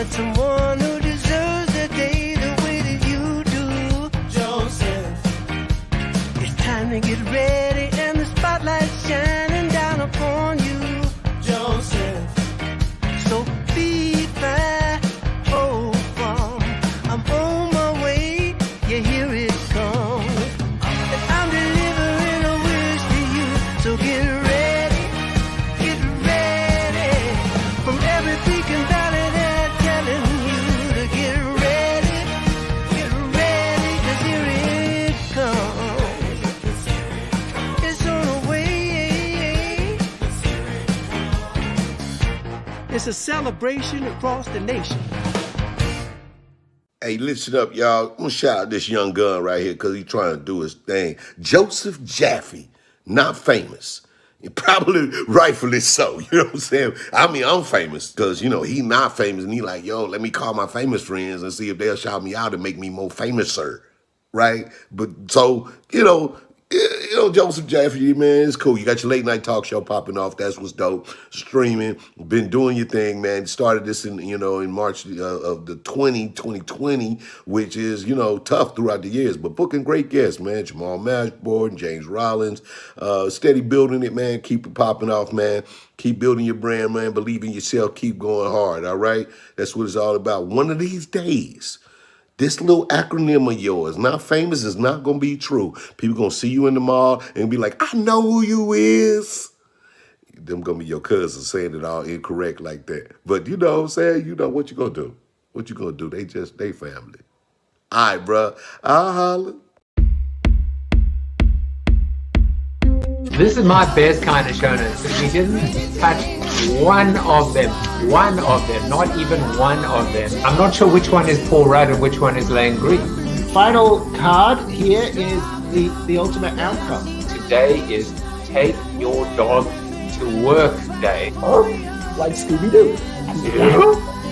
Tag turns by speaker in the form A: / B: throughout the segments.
A: met someone who deserves the day the way that you do. Joseph, it's time to get ready and the spotlight's shining down upon you. Joseph, so be fast, hold on. I'm on my way, yeah, here it comes. And I'm delivering a wish to you, so get ready, from every peak and valley they're telling you to get ready, 'cause here it comes. It's on the way. It's a celebration across the nation.
B: Hey, listen up, y'all. I'm gonna shout out this young gun right here because he's trying to do his thing. Joseph Jaffe, not famous. Probably rightfully so, you know what I'm saying? I mean, I'm famous because, he not famous, and he like, yo, let me call my famous friends and see if they'll shout me out and make me more famous, sir. Right? But so, Joseph Jaffe, man, it's cool. You got your late night talk show popping off. That's what's dope. Streaming, been doing your thing, man. Started this in March of the 2020, which is, tough throughout the years, but booking great guests, man. Jamal Mashboard, James Rollins, steady building it, man. Keep it popping off, man. Keep building your brand, man. Believe in yourself. Keep going hard, all right? That's what it's all about. One of these days, this little acronym of yours, not famous, is not going to be true. People going to see you in the mall and be like, I know who you is. Them going to be your cousins saying it all incorrect like that. But you know what I'm saying? You know what you going to do. What you going to do? They family. All right, bro. I'll holler.
C: This is my best kind of show notes. We didn't touch one of them, not even one of them. I'm not sure which one is Paul Rudd and which one is Lane Green.
D: Final card here is the ultimate outcome.
C: Today is take your dog to work day.
D: Like Scooby-Doo.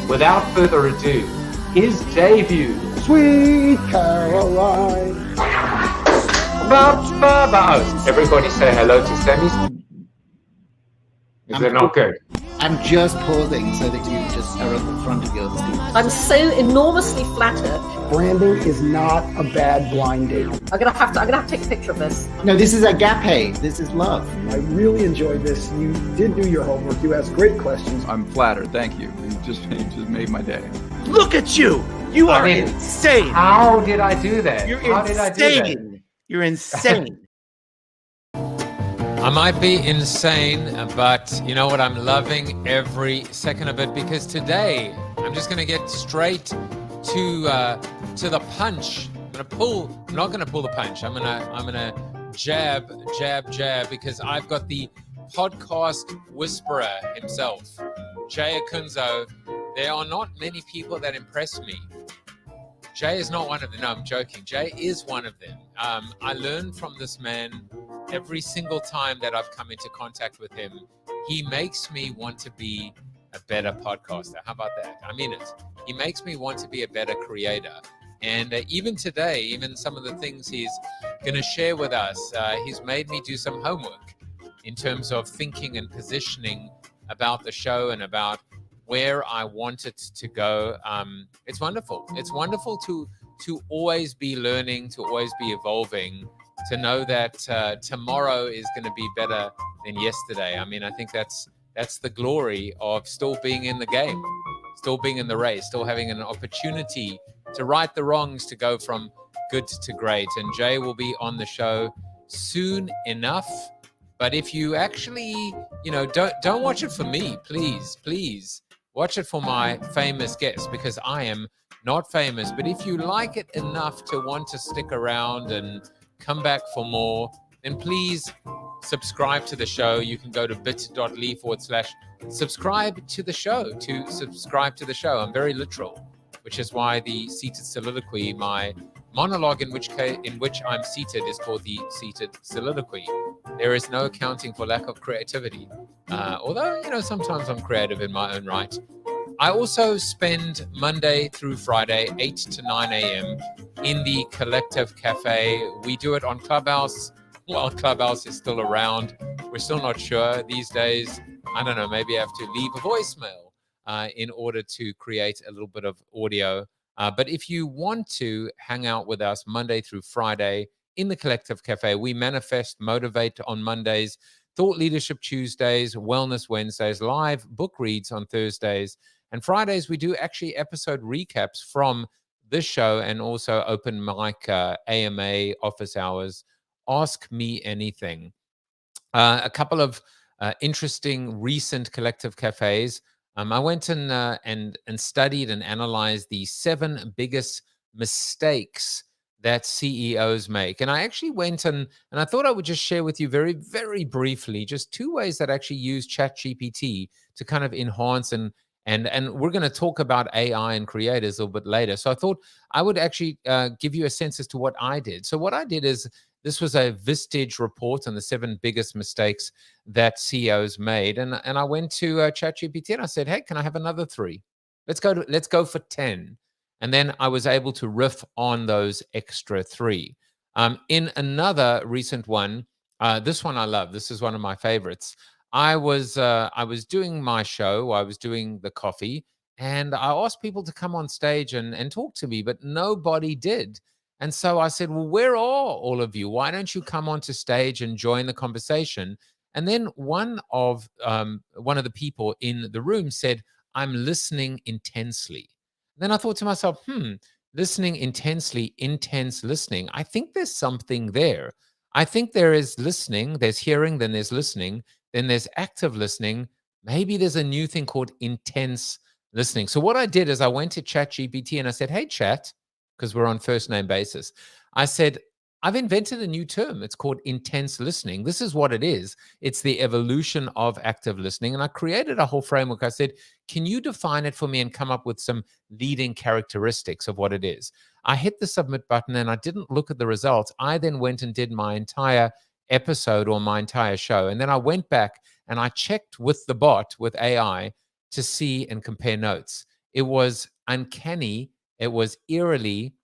C: Without further ado, his debut.
D: Sweet Caroline.
C: Everybody say hello to Sammy. Is it not good?
D: I'm just pausing so that you just are at the front of your screen.
E: I'm so enormously flattered.
F: Branding is not a bad blind date.
E: I'm gonna have to take a picture of this.
D: No, this is agape. This is love.
F: I really enjoyed this. You did do your homework. You asked great questions.
G: I'm flattered. Thank you. You just made my day.
D: Look at you. You are insane.
C: How did I do that?
D: You're
C: How
D: insane.
C: did I do that?
D: You're insane.
H: I might be insane, but you know what? I'm loving every second of it because today I'm just going to get straight to the punch. I'm not going to pull the punch. I'm going to jab because I've got the podcast whisperer himself, Jay Acunzo. There are not many people that impress me. Jay is not one of them. No, I'm joking. Jay is one of them. I learn from this man every single time that I've come into contact with him. He makes me want to be a better podcaster. How about that? I mean it. He makes me want to be a better creator. And even today, even some of the things he's going to share with us, he's made me do some homework in terms of thinking and positioning about the show and about where I want it to go. It's wonderful. It's wonderful to always be learning, to always be evolving, to know that tomorrow is going to be better than yesterday. I mean, I think that's the glory of still being in the game, still being in the race, still having an opportunity to right the wrongs, to go from good to great. And Jay will be on the show soon enough. But if you actually, don't watch it for me, please. Watch it for my famous guests, because I am not famous. But if you like it enough to want to stick around and come back for more, then please subscribe to the show. You can go to bit.ly/subscribe to the show to subscribe to the show. I'm very literal, which is why the seated soliloquy, my monologue in which I'm seated, is called the seated soliloquy. There is no accounting for lack of creativity. Although, sometimes I'm creative in my own right. I also spend Monday through Friday, 8 to 9 a.m. in the Collective Cafe. We do it on Clubhouse. Well, Clubhouse is still around. We're still not sure these days. I don't know, maybe I have to leave a voicemail. in order to create a little bit of audio. But if you want to hang out with us Monday through Friday in the Collective Cafe, we manifest, motivate on Mondays, Thought Leadership Tuesdays, Wellness Wednesdays, live book reads on Thursdays. And Fridays, we do actually episode recaps from this show and also open mic, AMA, office hours, Ask Me Anything. A couple of interesting recent Collective Cafes. I went and studied and analyzed the 7 biggest mistakes that CEOs make. And I actually went and I thought I would just share with you very, very briefly, just 2 ways that I actually use ChatGPT to kind of enhance and we're going to talk about AI and creators a little bit later. So I thought I would actually give you a sense as to what I did. So what I did is, this was a Vistage report on the 7 biggest mistakes that CEOs made. And I went to ChatGPT and I said, hey, can I have another 3? Let's go for 10. And then I was able to riff on those extra 3. In another recent one, this one I love. This is one of my favorites. I was doing my show. I was doing the coffee, and I asked people to come on stage and talk to me, but nobody did. And so I said, well, where are all of you? Why don't you come onto stage and join the conversation? And then one of the people in the room said, I'm listening intensely. Then I thought to myself, listening intensely, intense listening. I think there's something there. I think there is listening, there's hearing, then there's listening, then there's active listening. Maybe there's a new thing called intense listening. So what I did is I went to ChatGPT and I said, hey, Chat, because we're on first name basis. I said, I've invented a new term. It's called intense listening. This is what it is. It's the evolution of active listening. And I created a whole framework. I said, can you define it for me and come up with some leading characteristics of what it is? I hit the submit button and I didn't look at the results. I then went and did my entire episode or my entire show. And then I went back and I checked with the bot, with AI, to see and compare notes. It was uncanny. It was eerily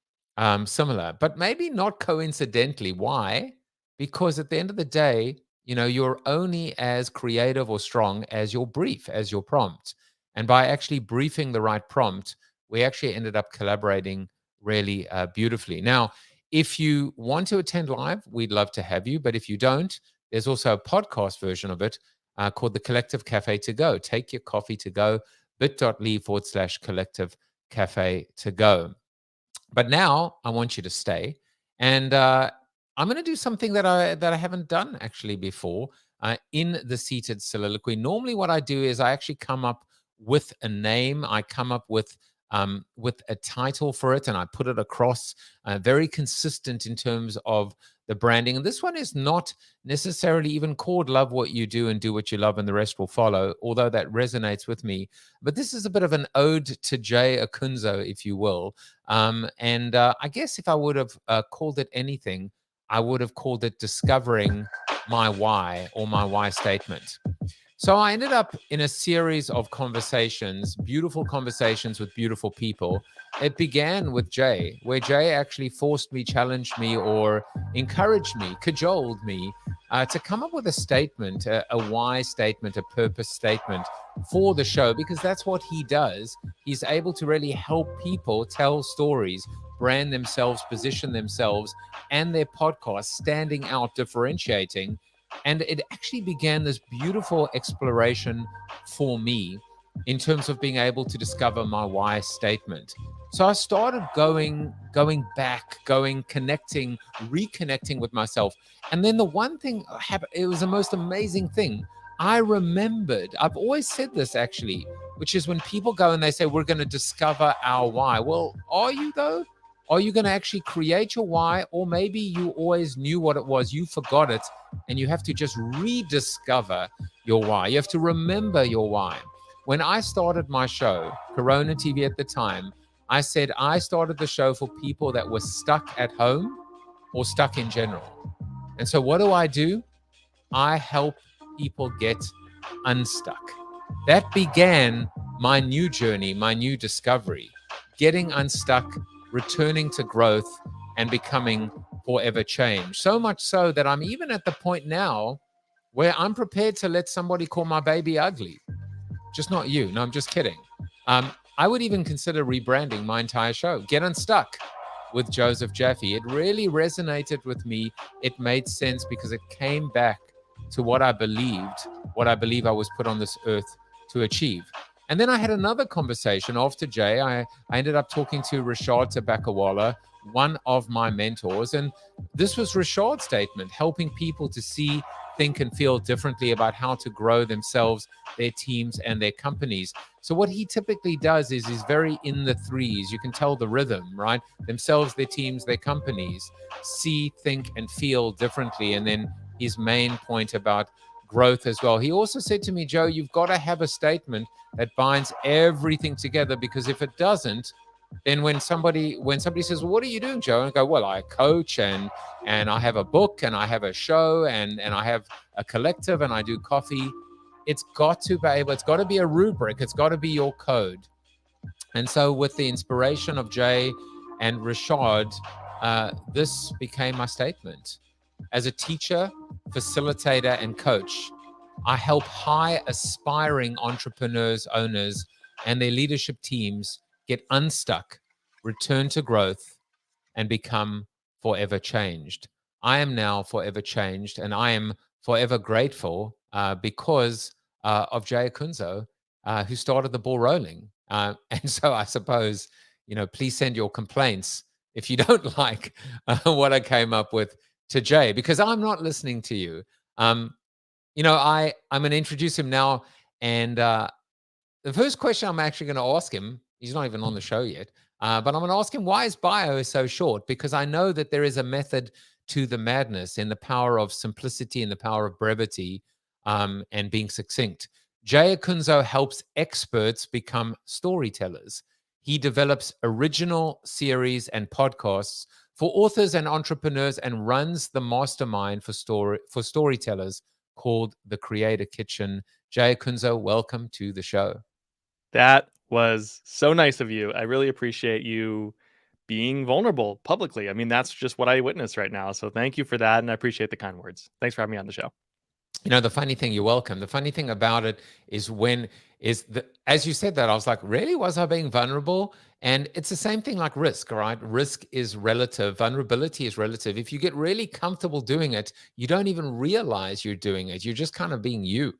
H: similar, but maybe not coincidentally. Why? Because at the end of the day, you're only as creative or strong as your brief, as your prompt. And by actually briefing the right prompt, we actually ended up collaborating really beautifully. Now, if you want to attend live, we'd love to have you. But if you don't, there's also a podcast version of it called the Collective Cafe to Go. Take your coffee to go, bit.ly/Collective Cafe to Go. But now I want you to stay, and I'm going to do something that I haven't done actually before in the seated soliloquy. Normally, what I do is I actually come up with a name. I come up with a title for it, and I put it across, very consistent in terms of the branding. And this one is not necessarily even called Love What You Do and Do What You Love and the Rest Will Follow, although that resonates with me. But this is a bit of an ode to Jay Acunzo, if you will. I guess if I would have called it anything, I would have called it Discovering My Why, or my why statement. So I ended up in a series of conversations, beautiful conversations with beautiful people. It began with Jay, where Jay actually forced me, challenged me, or encouraged me, cajoled me to come up with a statement, a why statement, a purpose statement for the show, because that's what he does. He's able to really help people tell stories, brand themselves, position themselves, and their podcast standing out, differentiating. And it actually began this beautiful exploration for me in terms of being able to discover my why statement. So I started going back, connecting, reconnecting with myself. And then the one thing happened, it was the most amazing thing. I remembered, I've always said this actually, which is when people go and they say, we're going to discover our why. Well, are you though? Are you going to actually create your why? Or maybe you always knew what it was, you forgot it, and you have to just rediscover your why. You have to remember your why. When I started my show, Corona TV at the time, I said I started the show for people that were stuck at home or stuck in general. And so what do? I help people get unstuck. That began my new journey, my new discovery, getting unstuck, returning to growth, and becoming forever changed. So much so that I'm even at the point now where I'm prepared to let somebody call my baby ugly. Just not you. No, I'm just kidding. I would even consider rebranding my entire show. Get Unstuck with Joseph Jaffe. It really resonated with me. It made sense because it came back to what I believe I was put on this earth to achieve. And then I had another conversation after Jay. I ended up talking to Rashad Tabakawala, one of my mentors. And this was Rashad's statement, helping people to see, think, and feel differently about how to grow themselves, their teams, and their companies. So what he typically does is he's very in the threes. You can tell the rhythm, right? Themselves, their teams, their companies, see, think, and feel differently. And then his main point about growth as well. He also said to me, Joe, you've got to have a statement that binds everything together, because if it doesn't, then when somebody says, well, what are you doing, Joe? And I go, well, I coach and I have a book and I have a show and I have a collective and I do coffee. It's got to be a rubric. It's got to be your code. And so with the inspiration of Jay and Rashad, this became my statement. As a teacher, facilitator, and coach, I help high aspiring entrepreneurs, owners, and their leadership teams get unstuck, return to growth, and become forever changed. I am now forever changed, and I am forever grateful because of Jay Acunzo, who started the ball rolling. And so I suppose, please send your complaints if you don't like what I came up with to Jay, because I'm not listening to you. I'm going to introduce him now. And the first question I'm actually going to ask him, he's not even on the show yet, but I'm going to ask him why his bio is so short, because I know that there is a method to the madness in the power of simplicity and the power of brevity and being succinct. Jay Acunzo helps experts become storytellers. He develops original series and podcasts for authors and entrepreneurs and runs the mastermind for storytellers called The Creator Kitchen. Jay Acunzo, welcome to the show.
I: That was so nice of you. I really appreciate you being vulnerable publicly. I mean, that's just what I witnessed right now. So thank you for that. And I appreciate the kind words. Thanks for having me on the show.
H: The funny thing, you're welcome. The funny thing about it is as you said that, I was like, really? Was I being vulnerable? And it's the same thing like risk, right? Risk is relative. Vulnerability is relative. If you get really comfortable doing it, you don't even realize you're doing it. You're just kind of being you.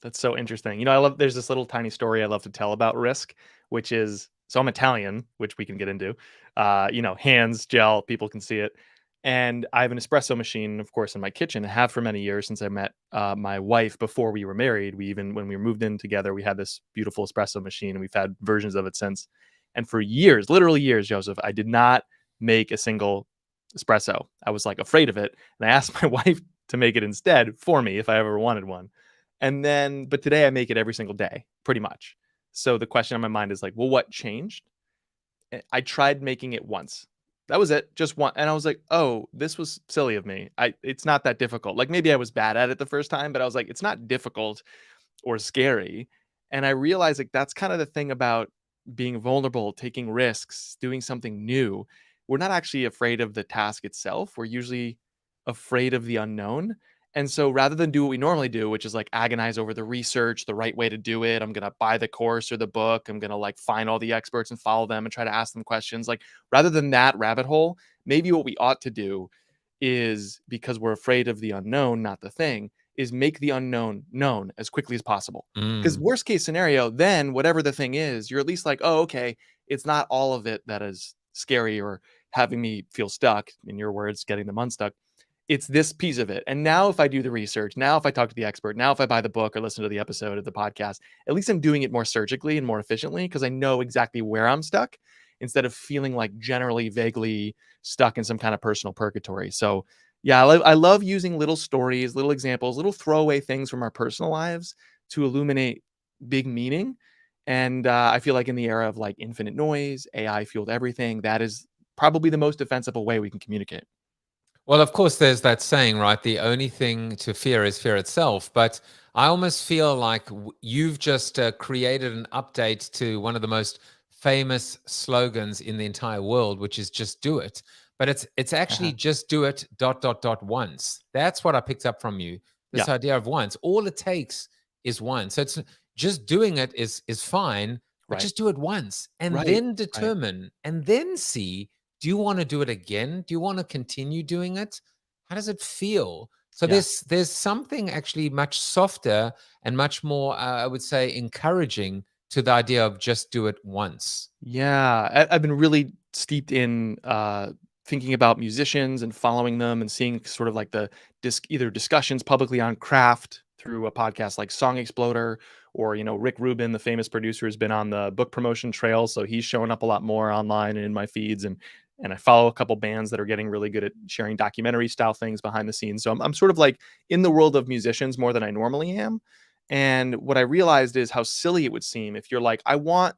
I: That's so interesting. There's this little tiny story I love to tell about risk, which is, so I'm Italian, which we can get into, hands, gel, people can see it. And I have an espresso machine, of course, in my kitchen. I have for many years since I met my wife before we were married. When we moved in together, we had this beautiful espresso machine, and we've had versions of it since. And for years, literally years, Joseph, I did not make a single espresso. I was like afraid of it. And I asked my wife to make it instead for me if I ever wanted one. But today I make it every single day, pretty much. So the question on my mind is like, well, what changed? I tried making it once. That was it, just one. And I was like, oh, this was silly of me. It's not that difficult. Like maybe I was bad at it the first time, but I was like, it's not difficult or scary. And I realized like that's kind of the thing about being vulnerable, taking risks, doing something new. We're not actually afraid of the task itself. We're usually afraid of the unknown. And so rather than do what we normally do, which is like agonize over the research, the right way to do it, I'm going to buy the course or the book, I'm going to like find all the experts and follow them and try to ask them questions. Like rather than that rabbit hole, maybe what we ought to do is, because we're afraid of the unknown, not the thing, is make the unknown known as quickly as possible. Because worst case scenario, then whatever the thing is, you're at least like, oh, okay, it's not all of it that is scary or having me feel stuck, in your words, getting them unstuck. It's this piece of it. And now if I do the research, now if I talk to the expert, now if I buy the book or listen to the episode of the podcast, at least I'm doing it more surgically and more efficiently because I know exactly where I'm stuck instead of feeling like generally vaguely stuck in some kind of personal purgatory. So yeah, I love using little stories, little examples, little throwaway things from our personal lives to illuminate big meaning. And I feel like in the era of like infinite noise, AI fueled everything, that is probably the most defensible way we can communicate.
H: Well, of course, there's that saying, right? The only thing to fear is fear itself. But I almost feel like you've just created an update to one of the most famous slogans in the entire world, which is just do it. But it's actually just do it ... once. That's what I picked up from you. This idea of once. All it takes is once. So it's just doing it is fine. but
I: Right.
H: just do it once and
I: Right.
H: then
I: Right.
H: determine and then see, do you want to do it again? Do you want to continue doing it? How does it feel? So
I: Yeah.
H: there's something actually much softer and much more, I would say, encouraging to the idea of just do it once.
I: Yeah, I've been really steeped in thinking about musicians and following them and seeing sort of like the either discussions publicly on craft through a podcast like Song Exploder, or Rick Rubin, the famous producer, has been on the book promotion trail, so he's showing up a lot more online and in my feeds, and I follow a couple bands that are getting really good at sharing documentary style things behind the scenes. So I'm sort of like in the world of musicians more than I normally am. And what I realized is how silly it would seem if you're like, I want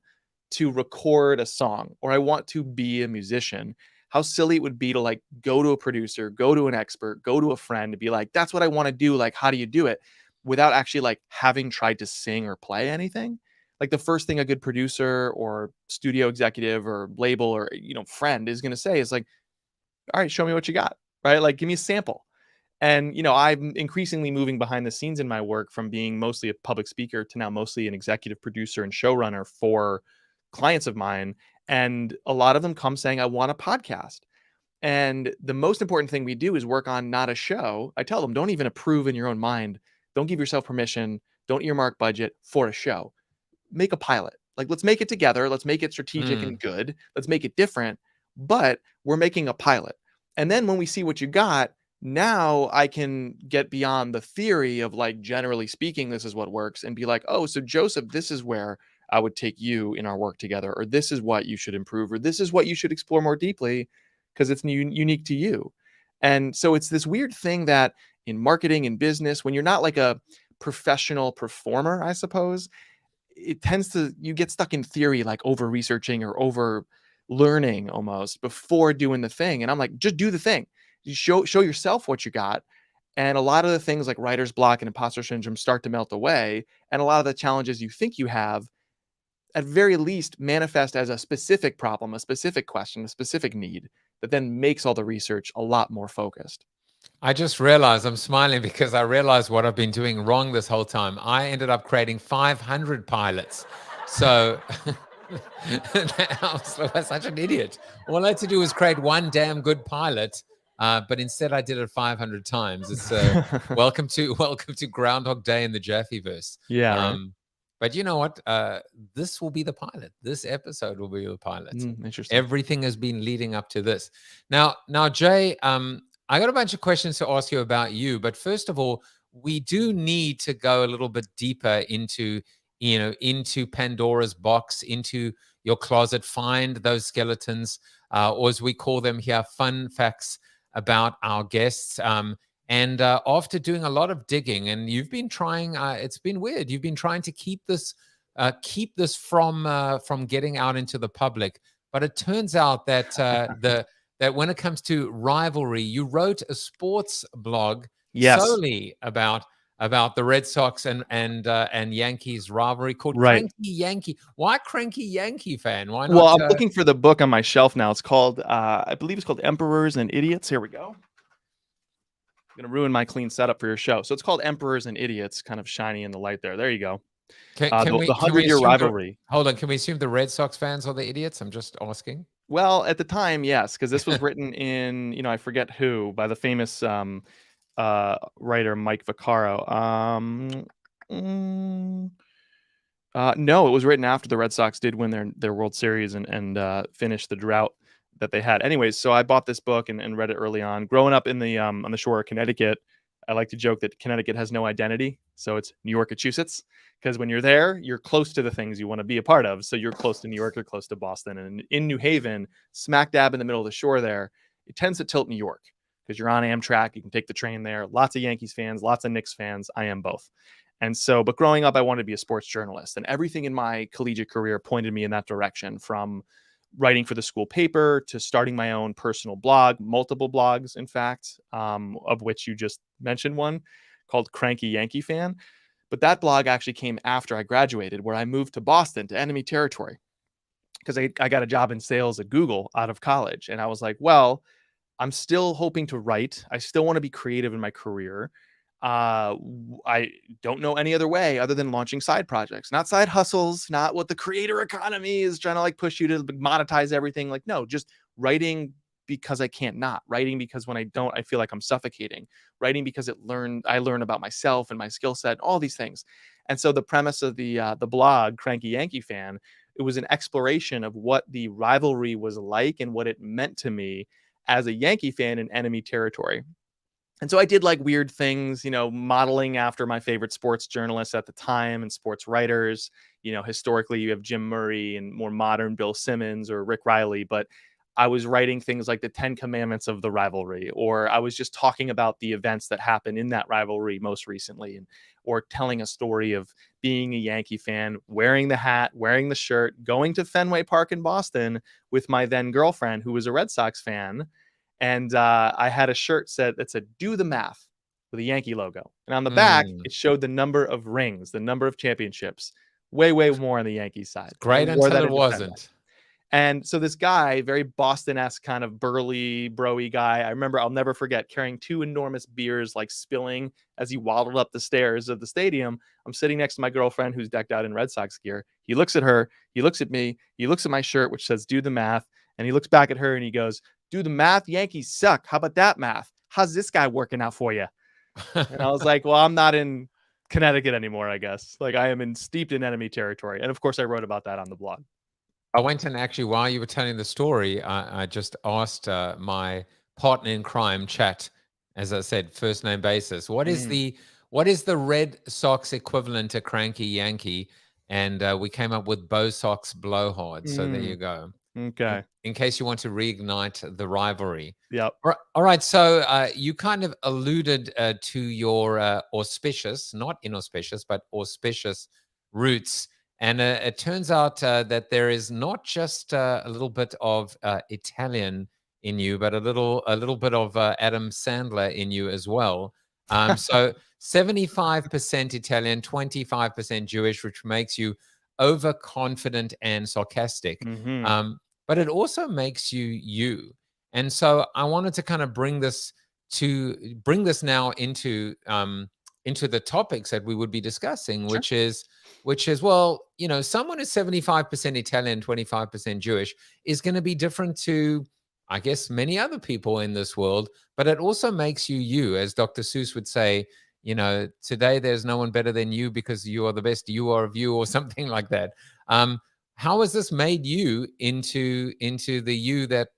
I: to record a song or I want to be a musician. How silly it would be to like go to a producer, go to an expert, go to a friend to be like, that's what I want to do. Like, how do you do it? Without actually like having tried to sing or play anything. Like the first thing a good producer or studio executive or label or friend is going to say is like, all right, show me what you got. Right? Like, give me a sample. And, I'm increasingly moving behind the scenes in my work from being mostly a public speaker to now mostly an executive producer and showrunner for clients of mine. And a lot of them come saying, I want a podcast. And the most important thing we do is work on not a show. I tell them, don't even approve in your own mind. Don't give yourself permission. Don't earmark budget for a show. Make a pilot. Like, let's make it together. Let's make it strategic and good. Let's make it different. But we're making a pilot. And then when we see what you got, now I can get beyond the theory of like, generally speaking, this is what works, and be like, oh, so Joseph, this is where I would take you in our work together, or this is what you should improve, or this is what you should explore more deeply because it's unique to you. And so it's this weird thing that in marketing and business, when you're not like a professional performer, I suppose, it tends to, you get stuck in theory, like over researching or over learning almost before doing the thing. And I'm like, just do the thing. You show yourself what you got. And a lot of the things like writer's block and imposter syndrome start to melt away. And a lot of the challenges you think you have, at very least, manifest as a specific problem, a specific question, a specific need that then makes all the research a lot more focused.
H: I just realized, I'm smiling because I realized what I've been doing wrong this whole time. I ended up creating 500 pilots. So I was such an idiot. All I had to do was create one damn good pilot. But instead I did it 500 times. It's welcome to Groundhog Day in the Jaffyverse.
I: Yeah. Right.
H: But you know what? This will be the pilot. This episode will be the pilot.
I: Interesting.
H: Everything has been leading up to this. Now, Jay, I got a bunch of questions to ask you about you. But first of all, we do need to go a little bit deeper into Pandora's box, into your closet, find those skeletons, or as we call them here, fun facts about our guests. And after doing a lot of digging, and you've been trying, it's been weird. You've been trying to keep this from getting out into the public. But it turns out that that when it comes to rivalry, you wrote a sports blog solely about the Red Sox and Yankees rivalry called Cranky Yankee. Why Cranky Yankee fan? Why not?
I: Well, I'm looking for the book on my shelf now. It's called, I believe it's called Emperors and Idiots. Here we go. I'm going to ruin my clean setup for your show. So it's called Emperors and Idiots, kind of shiny in the light there. There you go.
H: The
I: 100-year rivalry.
H: Hold on. Can we assume the Red Sox fans are the idiots? I'm just asking.
I: Well, at the time, yes, because this was written in, I forget who, by the famous writer Mike Vaccaro. No, it was written after the Red Sox did win their World Series and finished the drought that they had. Anyways, so I bought this book and read it early on. Growing up in the on the shore of Connecticut, I like to joke that Connecticut has no identity, so it's New York-Massachusetts. Because when you're there, you're close to the things you want to be a part of. So you're close to New York, you're close to Boston. And in New Haven, smack dab in the middle of the shore there, it tends to tilt New York because you're on Amtrak. You can take the train there. Lots of Yankees fans, lots of Knicks fans. I am both. And so, but growing up, I wanted to be a sports journalist. And everything in my collegiate career pointed me in that direction, from writing for the school paper to starting my own personal blog, multiple blogs, in fact, of which you just mentioned one called Cranky Yankee Fan. But that blog actually came after I graduated, where I moved to Boston, to enemy territory, because I got a job in sales at Google out of college. And I was like, well, I'm still hoping to write. I still want to be creative in my career. I don't know any other way other than launching side projects, not side hustles, not what the creator economy is trying to like push you to monetize everything. Like, no, just writing because I can't not, writing because when I don't, I feel like I'm suffocating, writing because I learn about myself and my skill set, all these things. And so the premise of the blog, Cranky Yankee Fan, it was an exploration of what the rivalry was like and what it meant to me as a Yankee fan in enemy territory. And so I did like weird things, modeling after my favorite sports journalists at the time and sports writers. Historically, you have Jim Murray and more modern Bill Simmons or Rick Riley, but I was writing things like the 10 Commandments of the rivalry, or I was just talking about the events that happened in that rivalry most recently, or telling a story of being a Yankee fan, wearing the hat, wearing the shirt, going to Fenway Park in Boston with my then girlfriend, who was a Red Sox fan. And I had a shirt that said, "Do the math," with a Yankee logo. And on the back, it showed the number of rings, the number of championships, way, way more on the Yankees side.
H: Great
I: I wore
H: until
I: that
H: it
I: into Fenway.
H: wasn't.
I: And so this guy, very Boston-esque kind of burly, bro-y guy, I remember, I'll never forget, carrying 2 enormous beers, like spilling as he waddled up the stairs of the stadium. I'm sitting next to my girlfriend who's decked out in Red Sox gear. He looks at her, he looks at me, he looks at my shirt, which says "Do the math," and he looks back at her and he goes, "Do the math, Yankees suck. How about that math? How's this guy working out for you?" And I was like, well, I'm not in Connecticut anymore, I guess. Like, I am steeped in enemy territory. And of course, I wrote about that on the blog.
H: I went and actually, while you were telling the story, I just asked my partner in crime, Chat, as I said, first name basis, what is the Red Sox equivalent to Cranky Yankee? And we came up with Bo Sox Blowhard. So there you go.
I: Okay.
H: In case you want to reignite the rivalry.
I: Yep.
H: All right. So you kind of alluded to your auspicious, not inauspicious, but auspicious roots. And it turns out that there is not just a little bit of Italian in you, but a little bit of Adam Sandler in you as well. So 75% Italian, 25% Jewish, which makes you overconfident and sarcastic. But it also makes you you. And so I wanted to kind of bring this now into the topics that we would be discussing,
I: Sure.
H: which is, well, someone who's 75% Italian, 25% Jewish is going to be different to, I guess, many other people in this world, but it also makes you you, as Dr. Seuss would say, today there's no one better than you because you are the best you are of you, or something like that. How has this made you into the you that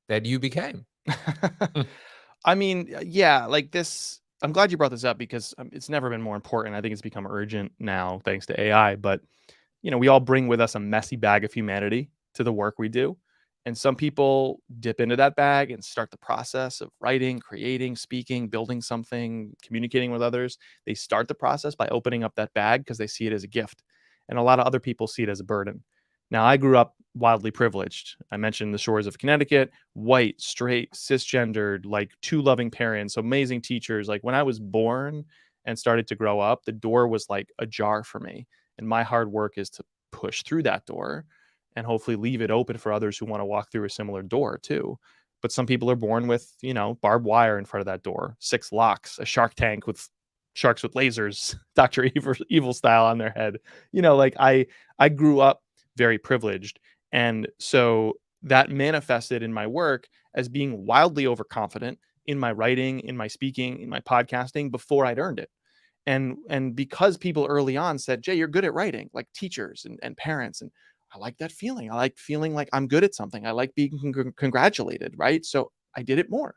H: you became?
I: I mean, yeah, like this. I'm glad you brought this up because it's never been more important. I think it's become urgent now thanks to AI. But, we all bring with us a messy bag of humanity to the work we do. And some people dip into that bag and start the process of writing, creating, speaking, building something, communicating with others. They start the process by opening up that bag because they see it as a gift. And a lot of other people see it as a burden. Now, I grew up wildly privileged. I mentioned the shores of Connecticut, white, straight, cisgendered, like 2 loving parents, amazing teachers. Like when I was born and started to grow up, the door was like ajar for me. And my hard work is to push through that door and hopefully leave it open for others who want to walk through a similar door too. But some people are born with, barbed wire in front of that door, 6 locks, a shark tank with sharks with lasers, Dr. Evil style on their head. Like I grew up very privileged. And so that manifested in my work as being wildly overconfident in my writing, in my speaking, in my podcasting before I'd earned it. And because people early on said, "Jay, you're good at writing," like teachers and parents. And I like that feeling. I like feeling like I'm good at something. I like being congratulated, right? So I did it more.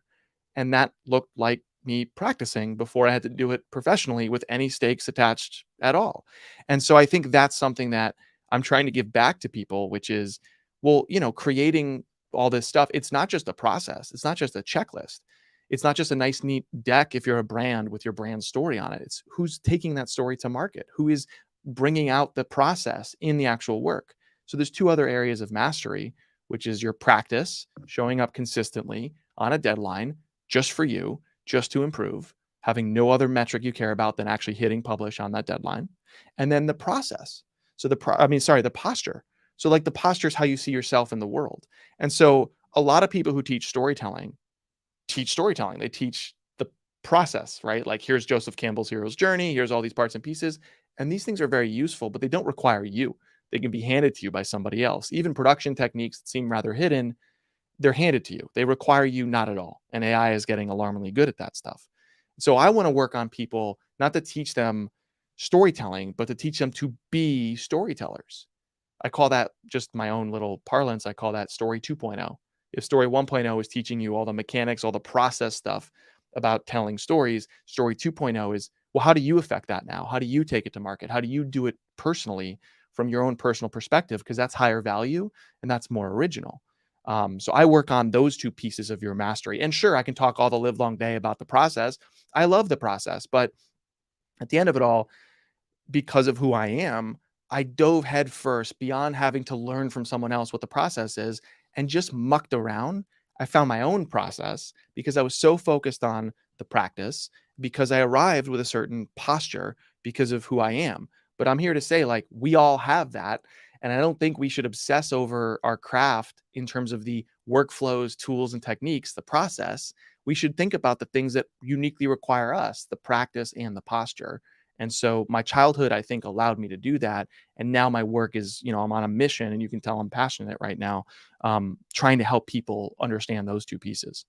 I: And that looked like me practicing before I had to do it professionally with any stakes attached at all. And so I think that's something that I'm trying to give back to people, which is, well, creating all this stuff. It's not just a process. It's not just a checklist. It's not just a nice, neat deck if you're a brand with your brand story on it. It's who's taking that story to market, who is bringing out the process in the actual work. So there's 2 other areas of mastery, which is your practice, showing up consistently on a deadline just for you, just to improve, having no other metric you care about than actually hitting publish on that deadline. And then the process. So the posture. So like the posture is how you see yourself in the world. And so a lot of people who teach storytelling. They teach the process, right? Like here's Joseph Campbell's hero's journey, here's all these parts and pieces. And these things are very useful, but they don't require you. They can be handed to you by somebody else. Even production techniques that seem rather hidden, they're handed to you. They require you not at all. And AI is getting alarmingly good at that stuff. So I want to work on people, not to teach them storytelling, but to teach them to be storytellers. I call that, just my own little parlance, I call that story 2.0. If story 1.0 is teaching you all the mechanics, all the process stuff about telling stories, story 2.0 is, well, how do you affect that now? How do you take it to market? How do you do it personally from your own personal perspective? Because that's higher value and that's more original. So I work on those two pieces of your mastery. And sure, I can talk all the live long day about the process. I love the process, but at the end of it all, because of who I am, I dove headfirst beyond having to learn from someone else what the process is and just mucked around. I found my own process because I was so focused on the practice, because I arrived with a certain posture because of who I am. But I'm here to say, like, we all have that. And I don't think we should obsess over our craft in terms of the workflows, tools, and techniques, the process. We should think about the things that uniquely require us, the practice and the posture. And so my childhood, I think, allowed me to do that. And now my work is, I'm on a mission, and you can tell I'm passionate right now, trying to help people understand those two pieces.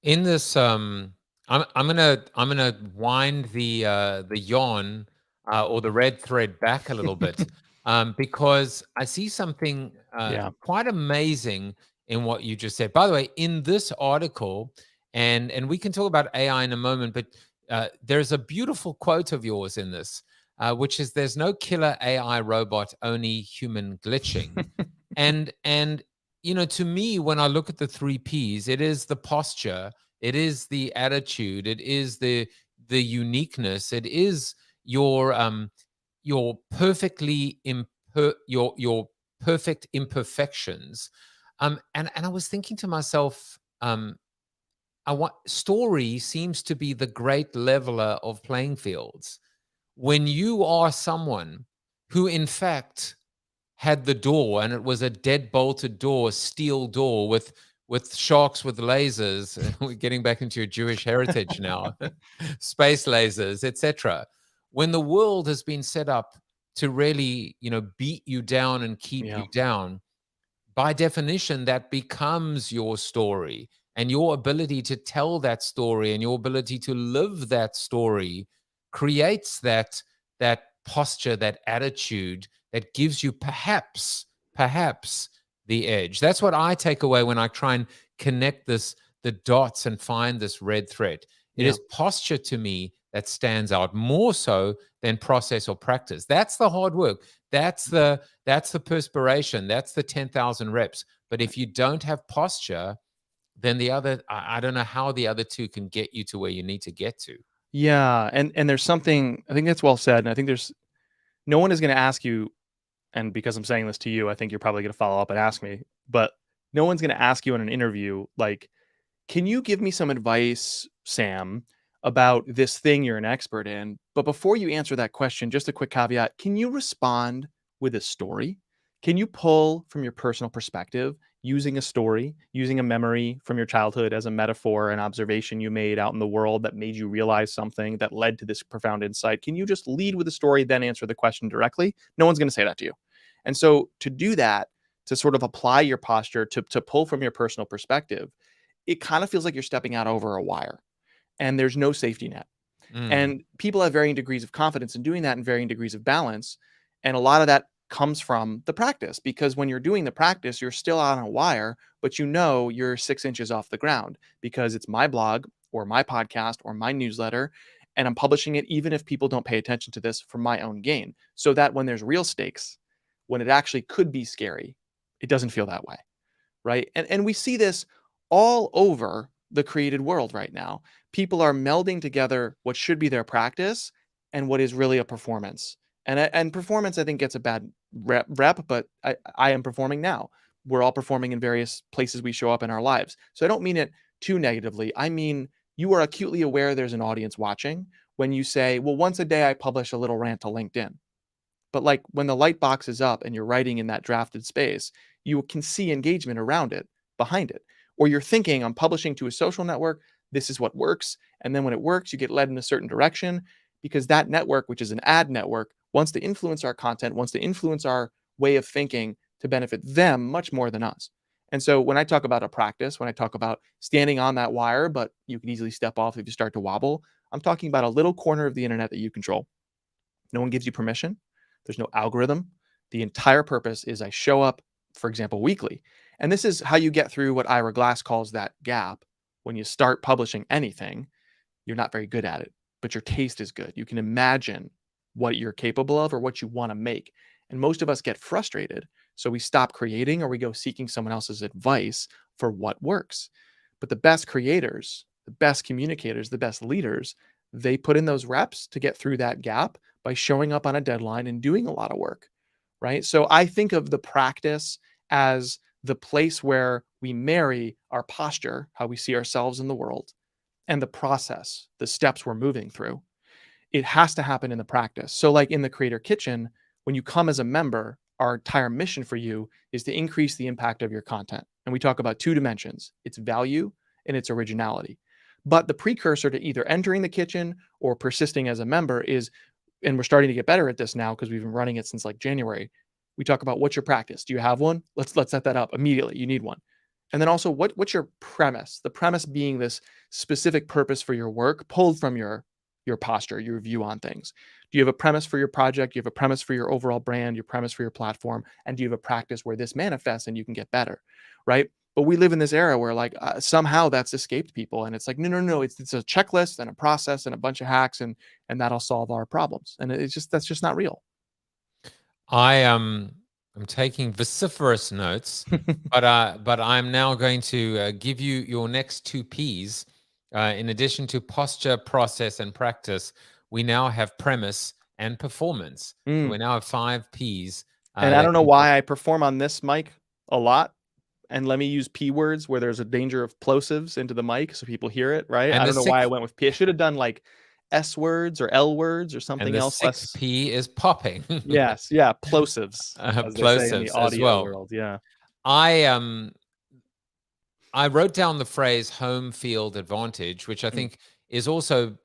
H: In this, I'm gonna wind the yarn or the red thread back a little bit, because I see something
I: Yeah.
H: quite amazing in what you just said. By the way, in this article, and we can talk about AI in a moment, but there's a beautiful quote of yours in this, which is, "There's no killer AI robot, only human glitching." and to me, when I look at the 3 Ps, it is the posture, it is the attitude, it is the uniqueness, it is your perfectly your perfect imperfections. And I was thinking to myself, story seems to be the great leveler of playing fields. When you are someone who, in fact, had the door, and it was a dead bolted door, steel door with sharks with lasers. We're getting back into your Jewish heritage now. Space lasers, etc. When the world has been set up to really, beat you down and keep
I: Yeah.
H: you down, by definition, that becomes your story. And your ability to tell that story and your ability to live that story creates that posture, that attitude that gives you perhaps the edge. That's what I take away when I try and connect the dots and find this red thread. It
I: Yeah.
H: is posture to me that stands out more so than process or practice. That's the hard work. That's the perspiration. That's the 10,000 reps. But if you don't have posture, then the other, I don't know how the other two can get you to where you need to get to.
I: Yeah. And there's something, I think that's well said. And I think no one is going to ask you, and because I'm saying this to you, I think you're probably going to follow up and ask me, but no one's going to ask you in an interview, like, can you give me some advice, Sam, about this thing you're an expert in? But before you answer that question, just a quick caveat. Can you respond with a story? Can you pull from your personal perspective, using a story, using a memory from your childhood as a metaphor, an observation you made out in the world that made you realize something that led to this profound insight? Can you just lead with a story, then answer the question directly? No one's going to say that to you. And so to do that, to sort of apply your posture, to pull from your personal perspective, it kind of feels like you're stepping out over a wire and there's no safety net. And people have varying degrees of confidence in doing that and varying degrees of balance. And a lot of that comes from the practice, because when you're doing the practice, you're still out on a wire, but you're 6 inches off the ground because it's my blog or my podcast or my newsletter. And I'm publishing it, even if people don't pay attention to this, for my own gain, so that when there's real stakes, when it actually could be scary, it doesn't feel that way. Right. And we see this all over the created world right now. People are melding together what should be their practice and what is really a performance. And performance, I think, gets a bad rep, but I am performing now. We're all performing in various places we show up in our lives. So I don't mean it too negatively. I mean, you are acutely aware there's an audience watching when you say, well, once a day I publish a little rant to LinkedIn. But like when the light box is up and you're writing in that drafted space, you can see engagement around it, behind it. Or you're thinking, I'm publishing to a social network. this is what works. And then when it works, you get led in a certain direction because that network, which is an ad network, wants to influence our content, wants to influence our way of thinking to benefit them much more than us. And so when I talk about a practice, when I talk about standing on that wire, but you can easily step off if you start to wobble, I'm talking about a little corner of the internet that you control. No one gives you permission. There's no algorithm. The entire purpose is I show up, for example, weekly. And this is how you get through what Ira Glass calls that gap. When you start publishing anything, you're not very good at it, but your taste is good. You can imagine what you're capable of or what you want to make. And most of us get frustrated. So we stop creating or we go seeking someone else's advice for what works. But the best creators, the best communicators, the best leaders, they put in those reps to get through that gap by showing up on a deadline and doing a lot of work, right? So I think of the practice as the place where we marry our posture, how we see ourselves in the world, and the process, the steps we're moving through. It has to happen in the practice. So like in the Creator Kitchen, when you come as a member, our entire mission for you is to increase the impact of your content. And we talk about two dimensions, its value and its originality. But the precursor to either entering the kitchen or persisting as a member is, and we're starting to get better at this now because we've been running it since like January. We talk about what's your practice? Do you have one? Let's set that up immediately. You need one. And then also what's your premise? The premise being this specific purpose for your work pulled from your posture, your view on things. Do you have a premise for your project? Do you have a premise for your overall brand, your premise for your platform? And do you have a practice where this manifests and you can get better, right? But we live in this era where like somehow that's escaped people. And it's like, no. It's a checklist and a process and a bunch of hacks and that'll solve our problems. And that's just not real.
H: I'm taking vociferous notes, but I'm now going to give you your next two P's. In addition to posture, process, and practice, we now have premise and performance. So we now have 5 P's.
I: And I don't know why I perform on this mic a lot. And let me use P words where there's a danger of plosives into the mic so people hear it, right?
H: And
I: I don't know why I went with P. I should have done like S words or L words or something
H: and the
I: else.
H: 6th P is popping.
I: Yes, yeah, plosives. As they say in the audio
H: as well.
I: world, yeah.
H: I wrote down the phrase home field advantage, which I think is also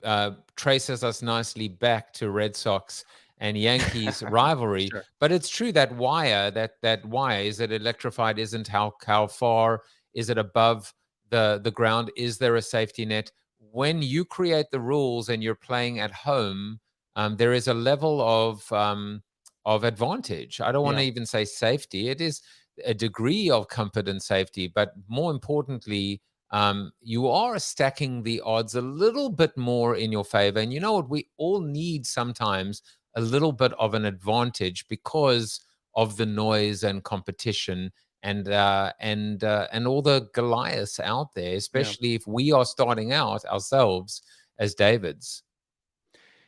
H: traces us nicely back to Red Sox and Yankees rivalry.
I: Sure.
H: But it's true that wire, that wire, is it electrified? Isn't how far? Is it above the ground? Is there a safety net? When you create the rules and you're playing at home, there is a level of advantage. I don't want to even say safety. It is a degree of comfort and safety, but more importantly, you are stacking the odds a little bit more in your favor. And you know what? We all need sometimes a little bit of an advantage because of the noise and competition and all the Goliaths out there, especially if we are starting out ourselves as Davids.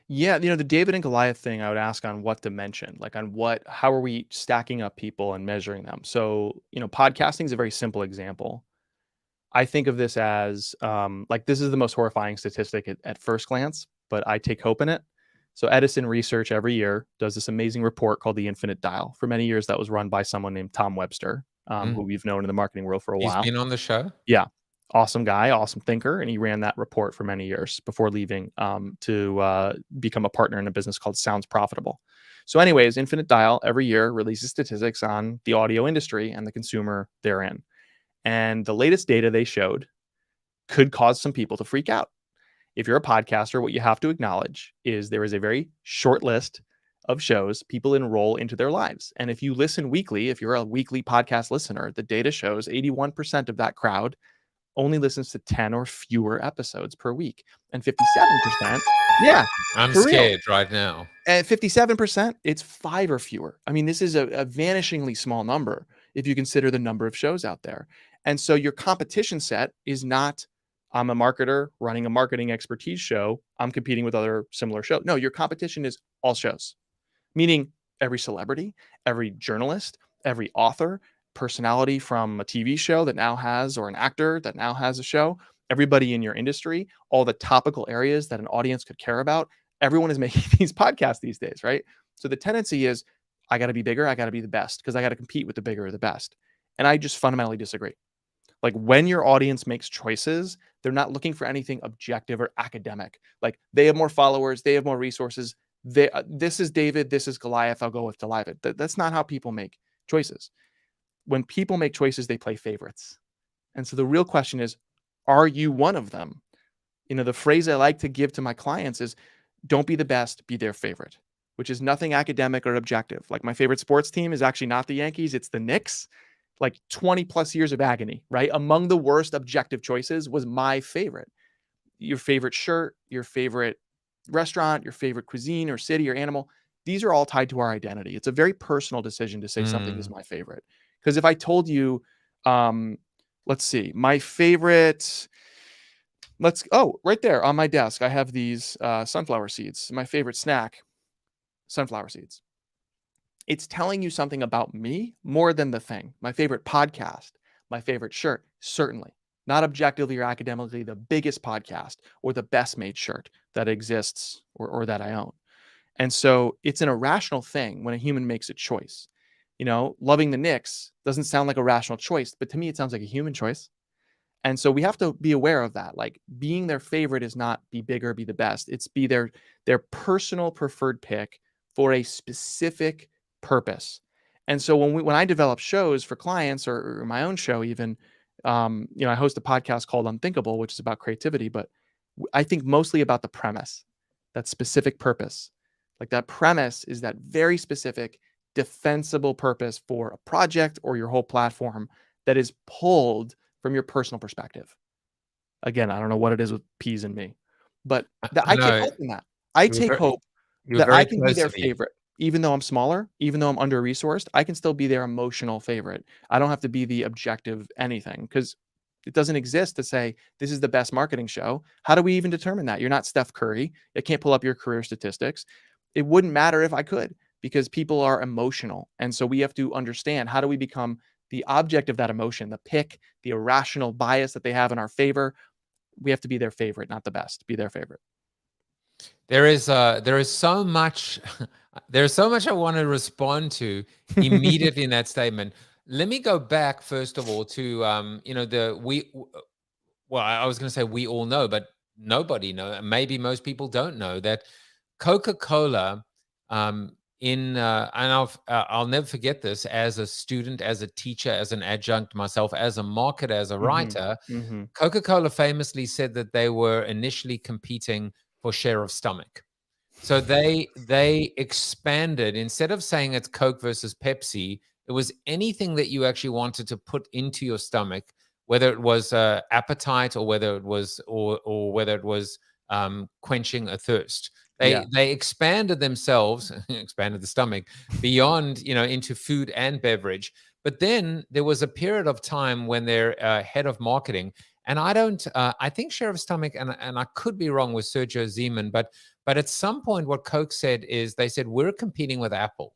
I: Yeah, the David and Goliath thing, I would ask on what dimension, like on how are we stacking up people and measuring them? So, podcasting is a very simple example. I think of this as like this is the most horrifying statistic at first glance, but I take hope in it. So Edison Research every year does this amazing report called the Infinite Dial. For many years, that was run by someone named Tom Webster, who we've known in the marketing world for a while.
H: He's been on the show?
I: Yeah. Awesome guy, awesome thinker. And he ran that report for many years before leaving to become a partner in a business called Sounds Profitable. So anyways, Infinite Dial every year releases statistics on the audio industry and the consumer therein. And the latest data they showed could cause some people to freak out. If you're a podcaster, what you have to acknowledge is there is a very short list of shows people enroll into their lives. And if you listen weekly, if you're a weekly podcast listener, the data shows 81% of that crowd only listens to 10 or fewer episodes per week. And 57%, yeah.
H: I'm scared right now.
I: And 57%, it's 5 or fewer. I mean, this is a vanishingly small number if you consider the number of shows out there. And so your competition set is not, I'm a marketer running a marketing expertise show, I'm competing with other similar shows. No, your competition is all shows, meaning every celebrity, every journalist, every author, personality from a TV show that now has, or an actor that now has a show, everybody in your industry, all the topical areas that an audience could care about. Everyone is making these podcasts these days, right? So the tendency is, I got to be bigger, I got to be the best because I got to compete with the bigger or the best. And I just fundamentally disagree. Like when your audience makes choices, they're not looking for anything objective or academic. Like they have more followers, they have more resources. This is David, this is Goliath. I'll go with Goliath. That's not how people make choices. When people make choices, they play favorites. And so the real question is, are you one of them? The phrase I like to give to my clients is, don't be the best, be their favorite, which is nothing academic or objective. Like my favorite sports team is actually not the Yankees, it's the Knicks. Like 20 plus years of agony, right? Among the worst objective choices was my favorite. Your favorite shirt, your favorite restaurant, your favorite cuisine or city or animal. These are all tied to our identity. It's a very personal decision to say something is my favorite. Because if I told you, let's see, my favorite, right there on my desk, I have these sunflower seeds. My favorite snack, sunflower seeds. It's telling you something about me more than the thing. My favorite podcast, my favorite shirt, certainly. Not objectively or academically the biggest podcast or the best made shirt that exists or that I own. And so it's an irrational thing when a human makes a choice. Loving the Knicks doesn't sound like a rational choice, but to me, it sounds like a human choice. And so we have to be aware of that. Like being their favorite is not be bigger, be the best. It's be their personal preferred pick for a specific purpose. And so when I develop shows for clients or my own show, even, I host a podcast called Unthinkable, which is about creativity, but I think mostly about the premise, that specific purpose. Like that premise is that very specific, defensible purpose for a project or your whole platform that is pulled from your personal perspective. Again, I don't know what it is with P's and me, but I take hope in that. I take hope that I can be their favorite. Even though I'm smaller, even though I'm under-resourced, I can still be their emotional favorite. I don't have to be the objective anything because it doesn't exist to say this is the best marketing show. How do we even determine that? You're not Steph Curry. I can't pull up your career statistics. It wouldn't matter if I could because people are emotional. And so we have to understand, how do we become the object of that emotion, the pick, the irrational bias that they have in our favor? We have to be their favorite, not the best. Be their favorite.
H: There is so much I want to respond to immediately in that statement. Let me go back first of all to I was going to say we all know, but nobody know. Maybe most people don't know that Coca-Cola, and I'll never forget this. As a student, as a teacher, as an adjunct myself, as a marketer, as a writer, Coca-Cola famously said that they were initially competing for share of stomach. So they expanded. Instead of saying it's Coke versus Pepsi, it was anything that you actually wanted to put into your stomach, whether it was appetite or whether it was quenching a thirst. They expanded themselves, expanded the stomach beyond, into food and beverage. But then there was a period of time when their head of marketing, and I think share of stomach, and I could be wrong with Sergio Zeman, but at some point what Coke said is they said, we're competing with Apple.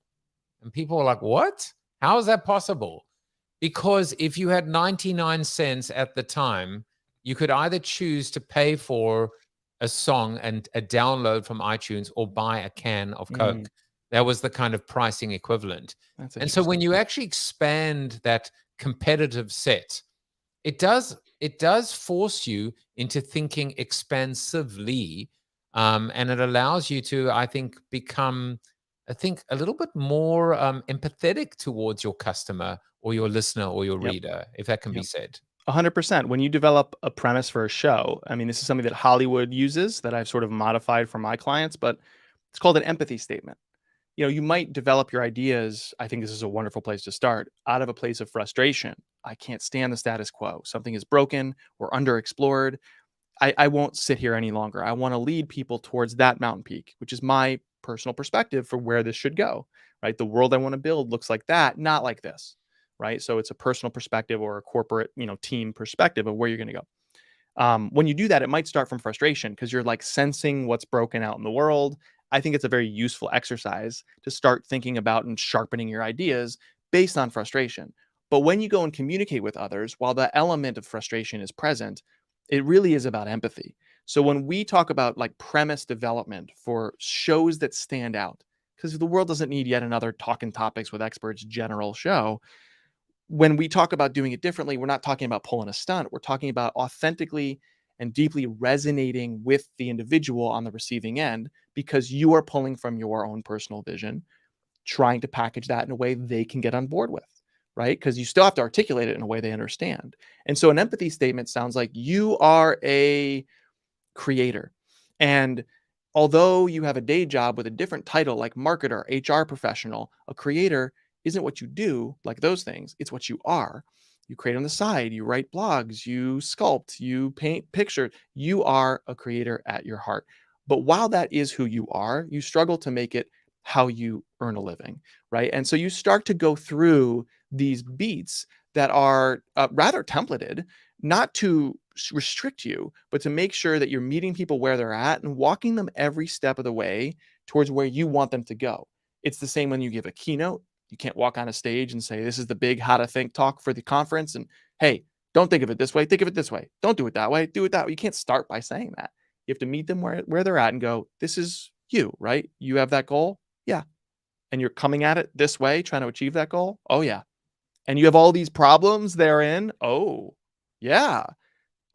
H: And people were like, what? How is that possible? Because if you had 99 cents at the time, you could either choose to pay for a song and a download from iTunes or buy a can of Coke. That was the kind of pricing equivalent. And so when you actually expand that competitive set, it does force you into thinking expansively, and it allows you to, I think, become, a little bit more empathetic towards your customer or your listener or your reader, if that can be said.
I: 100%. When you develop a premise for a show, I mean, this is something that Hollywood uses that I've sort of modified for my clients, but it's called an empathy statement. You might develop your ideas. I think this is a wonderful place to start, out of a place of frustration. I can't stand the status quo. Something is broken or underexplored. I won't sit here any longer. I want to lead people towards that mountain peak, which is my personal perspective for where this should go, right? The world I want to build looks like that, not like this, right? So it's a personal perspective or a corporate, team perspective of where you're going to go. When you do that, it might start from frustration because you're like sensing what's broken out in the world. I think it's a very useful exercise to start thinking about and sharpening your ideas based on frustration. But when you go and communicate with others, while the element of frustration is present, it really is about empathy. So when we talk about like premise development for shows that stand out, because the world doesn't need yet another Talking Topics with Experts general show, when we talk about doing it differently, we're not talking about pulling a stunt. We're talking about authentically and deeply resonating with the individual on the receiving end, because you are pulling from your own personal vision, trying to package that in a way they can get on board with, right? Because you still have to articulate it in a way they understand. And so an empathy statement sounds like you are a creator. And although you have a day job with a different title like marketer, HR professional, a creator isn't what you do like those things. It's what you are. You create on the side, you write blogs, you sculpt, you paint pictures. You are a creator at your heart. But while that is who you are, you struggle to make it how you earn a living, right? And so you start to go through these beats that are rather templated, not to restrict you, but to make sure that you're meeting people where they're at and walking them every step of the way towards where you want them to go. It's the same when you give a keynote. You can't walk on a stage and say, this is the big how to think talk for the conference. And hey, don't think of it this way. Think of it this way. Don't do it that way. Do it that way. You can't start by saying that. You have to meet them where they're at and go, this is you, right? You have that goal. Yeah. And you're coming at it this way, trying to achieve that goal. Oh yeah. And you have all these problems therein. Oh yeah.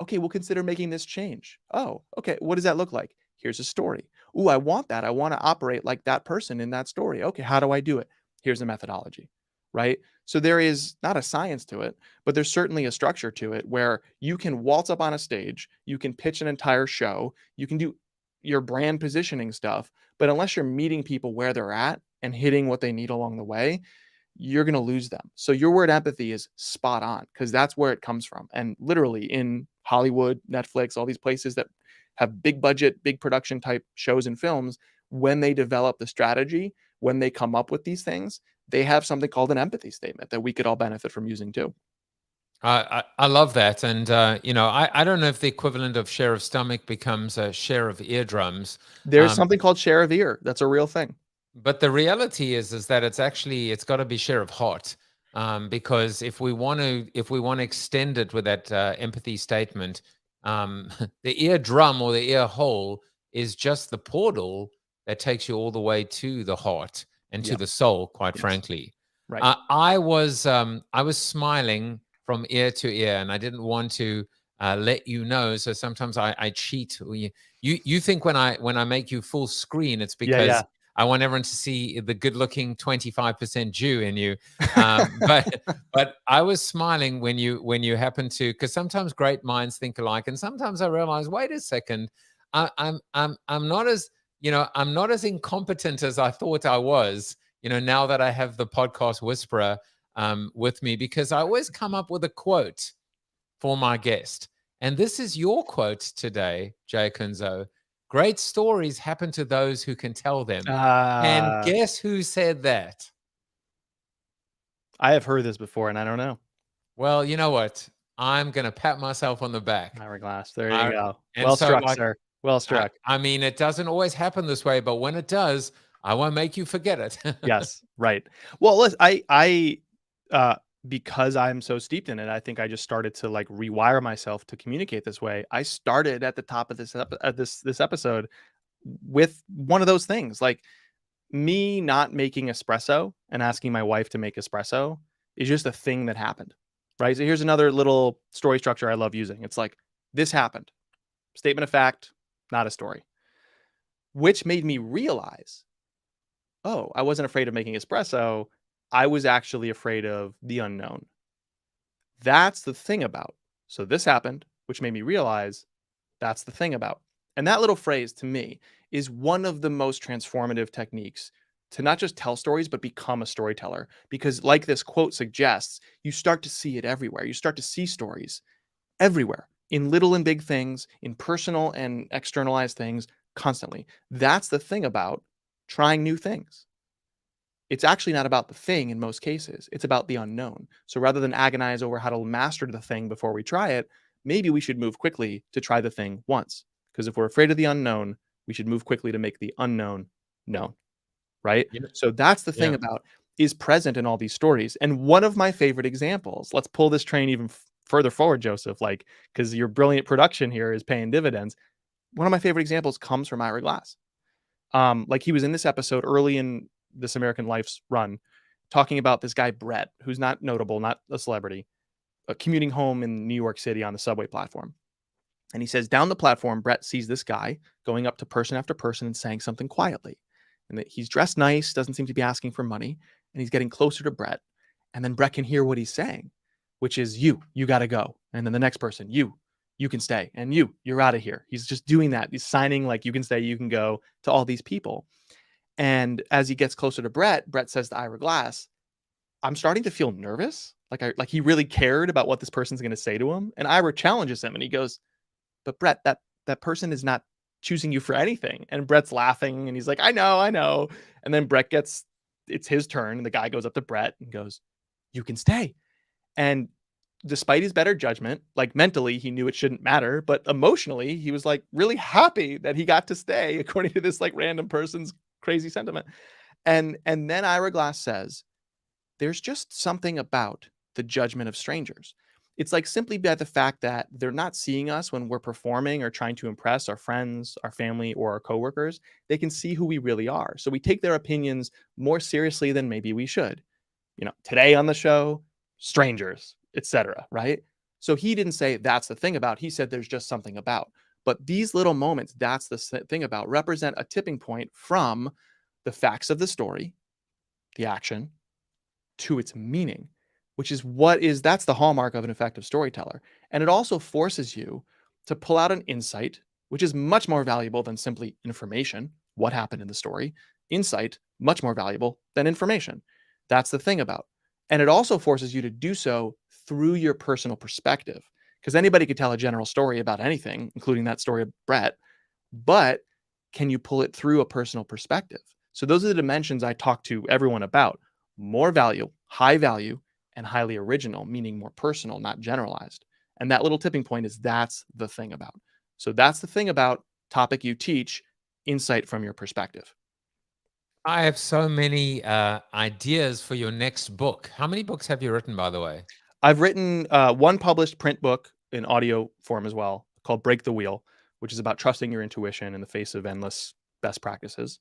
I: Okay, we'll consider making this change. Oh, okay. What does that look like? Here's a story. Ooh, I want that. I want to operate like that person in that story. Okay, how do I do it? Here's a methodology, right? So there is not a science to it, but there's certainly a structure to it where you can waltz up on a stage, you can pitch an entire show, you can do your brand positioning stuff, but unless you're meeting people where they're at and hitting what they need along the way, you're going to lose them. So your word empathy is spot on, because that's where it comes from. And literally in Hollywood, Netflix, all these places that have big budget, big production type shows and films, when they develop the strategy, when they come up with these things, they have something called an empathy statement that we could all benefit from using too.
H: I love that. And, I don't know if the equivalent of share of stomach becomes a share of eardrums.
I: There's something called share of ear. That's a real thing.
H: But the reality is that it's got to be share of heart, because if we want to extend it with that empathy statement, the eardrum or the ear hole is just the portal that takes you all the way to the heart and to the soul. Quite frankly,
I: right?
H: I was smiling from ear to ear, and I didn't want to let you know. So sometimes I cheat. You think when I make you full screen, it's because I want everyone to see the good-looking 25% Jew in you. But I was smiling when you happen to, because sometimes great minds think alike, and sometimes I realize, wait a second, I'm not as I'm not as incompetent as I thought I was. Now that I have the podcast whisperer with me, because I always come up with a quote for my guest, and this is your quote today, Jay Acunzo. Great stories happen to those who can tell them. And guess who said that?
I: I have heard this before, and I don't know.
H: Well, you know what? I'm going to pat myself on the back.
I: Hourglass. There you go. Well struck, sir. Well struck.
H: I mean, it doesn't always happen this way, but when it does, I won't make you forget it.
I: Yes, right. Well, listen, I because I'm so steeped in it, I think I just started to like rewire myself to communicate this way. I started at the top of this episode with one of those things, like me not making espresso and asking my wife to make espresso is just a thing that happened, right? So here's another little story structure I love using. It's like, this happened. Statement of fact, not a story. Which made me realize, oh, I wasn't afraid of making espresso. I was actually afraid of the unknown. That's the thing about. So this happened, which made me realize that's the thing about. And that little phrase to me is one of the most transformative techniques to not just tell stories, but become a storyteller. Because like this quote suggests, you start to see it everywhere. You start to see stories everywhere, in little and big things, in personal and externalized things, constantly. That's the thing about trying new things. It's actually not about the thing in most cases. It's about the unknown. So rather than agonize over how to master the thing before we try it, maybe we should move quickly to try the thing once. Because if we're afraid of the unknown, we should move quickly to make the unknown known, right?
H: Yeah.
I: So that's the thing about is present in all these stories. And one of my favorite examples, let's pull this train even further forward, Joseph, like, because your brilliant production here is paying dividends. One of my favorite examples comes from Ira Glass. Like he was in this episode early in This American Life's run, talking about this guy, Brett, who's not notable, not a celebrity, commuting home in New York City on the subway platform. And he says, down the platform, Brett sees this guy going up to person after person and saying something quietly. And that he's dressed nice, doesn't seem to be asking for money. And he's getting closer to Brett. And then Brett can hear what he's saying, which is, you got to go. And then the next person, you can stay. And you're out of here. He's just doing that. He's signing like, you can stay, you can go, to all these people. And as he gets closer to Brett says to Ira Glass, I'm starting to feel nervous. Like he really cared about what this person's going to say to him. And Ira challenges him and he goes, but Brett, that person is not choosing you for anything. And Brett's laughing and he's like, I know. And then it's his turn. And the guy goes up to Brett and goes, you can stay. And despite his better judgment, like mentally, he knew it shouldn't matter, but emotionally, he was like really happy that he got to stay according to this like random person's crazy sentiment. And then Ira Glass says, there's just something about the judgment of strangers. It's like simply by the fact that they're not seeing us when we're performing or trying to impress our friends, our family, or our coworkers. They can see who we really are. So we take their opinions more seriously than maybe we should. Today on the show, strangers, etc. Right? So he didn't say that's the thing about. He said there's just something about. But these little moments, that's the thing about, represent a tipping point from the facts of the story, the action, to its meaning, which is that's the hallmark of an effective storyteller. And it also forces you to pull out an insight, which is much more valuable than simply information, what happened in the story. Insight, much more valuable than information. That's the thing about. And it also forces you to do so through your personal perspective, because anybody could tell a general story about anything, including that story of Brett, but can you pull it through a personal perspective? So those are the dimensions I talk to everyone about. More value, high value, and highly original, meaning more personal, not generalized. And that little tipping point is that's the thing about. So that's the thing about topic you teach, insight from your perspective.
H: I have so many ideas for your next book. How many books have you written, by the way?
I: I've written one published print book in audio form as well, called Break the Wheel, which is about trusting your intuition in the face of endless best practices.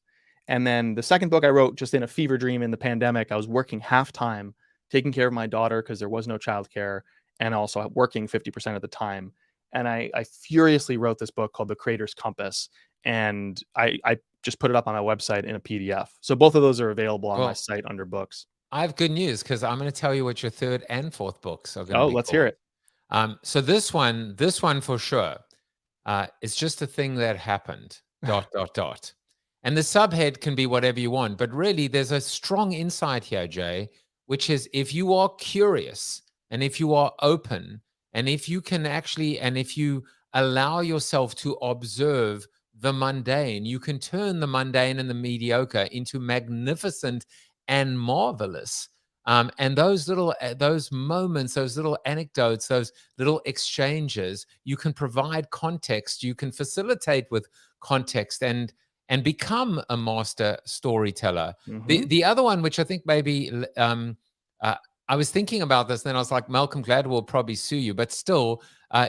I: And then the second book I wrote just in a fever dream in the pandemic. I was working half-time, taking care of my daughter because there was no childcare, and also working 50% of the time. And I furiously wrote this book called The Creator's Compass, and I just put it up on my website in a PDF. So both of those are available on my site under books.
H: I have good news because I'm going to tell you what your third and fourth books are going to be.
I: Let's hear it.
H: So this one for sure, is just a thing that happened, ... And the subhead can be whatever you want, but really there's a strong insight here, Jay, which is if you are curious and if you are open and if you can actually, and if you allow yourself to observe the mundane, you can turn the mundane and the mediocre into magnificent and marvelous. And those moments, those little anecdotes, those little exchanges, you can provide context, you can facilitate with context and become a master storyteller.
I: Mm-hmm.
H: The other one, which I think maybe, I was thinking about this, and then I was like, Malcolm Gladwell will probably sue you, but still,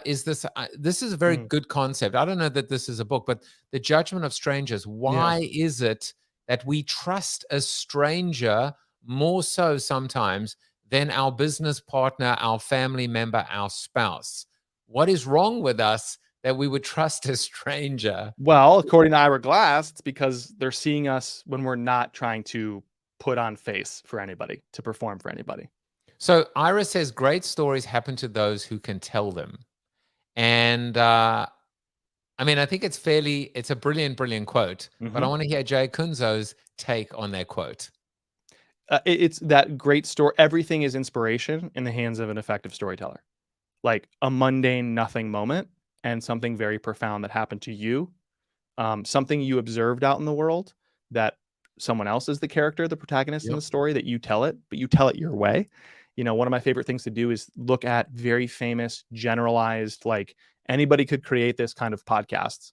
H: is this is a very good concept. I don't know that this is a book, but the judgment of strangers. Why is it that we trust a stranger more so sometimes than our business partner, our family member, our spouse? What is wrong with us that we would trust a stranger?
I: Well, according to Ira Glass, it's because they're seeing us when we're not trying to put on face for anybody, to perform for anybody.
H: So Ira says great stories happen to those who can tell them. And I think it's a brilliant quote, but I want to hear Jay Acunzo's take on that quote.
I: It's that great story. Everything is inspiration in the hands of an effective storyteller. Like a mundane nothing moment and something very profound that happened to you, something you observed out in the world that someone else is the character, the protagonist in the story, that you tell it, but you tell it your way. One of my favorite things to do is look at very famous, generalized, like anybody could create this kind of podcasts.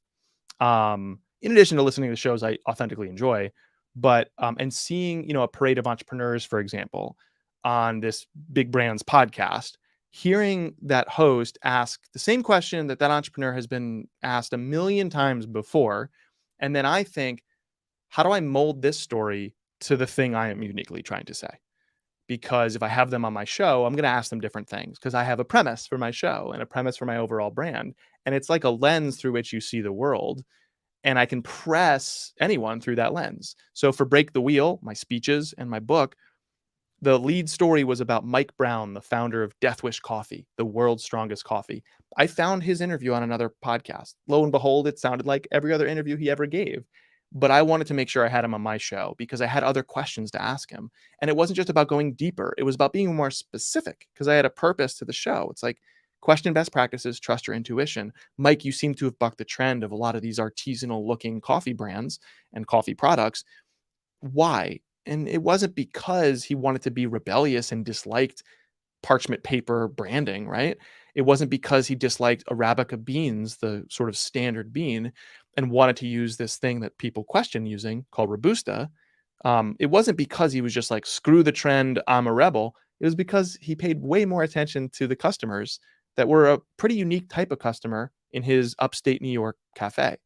I: In addition to listening to shows I authentically enjoy, but and seeing, a parade of entrepreneurs, for example, on this big brands podcast, hearing that host ask the same question that entrepreneur has been asked a million times before. And then I think, how do I mold this story to the thing I am uniquely trying to say? because if I have them on my show, I'm going to ask them different things because I have a premise for my show and a premise for my overall brand. And it's like a lens through which you see the world. And I can press anyone through that lens. So for Break the Wheel, my speeches and my book, the lead story was about Mike Brown, the founder of Death Wish Coffee, the world's strongest coffee. I found his interview on another podcast. Lo and behold, it sounded like every other interview he ever gave. But I wanted to make sure I had him on my show because I had other questions to ask him. And it wasn't just about going deeper. It was about being more specific because I had a purpose to the show. It's like, question best practices, trust your intuition. Mike, you seem to have bucked the trend of a lot of these artisanal looking coffee brands and coffee products. Why? And it wasn't because he wanted to be rebellious and disliked parchment paper branding, right? It wasn't because he disliked Arabica beans, the sort of standard bean, and wanted to use this thing that people question using called Robusta. It wasn't because he was just like, screw the trend, I'm a rebel. It was because he paid way more attention to the customers that were a pretty unique type of customer in his upstate New York cafe.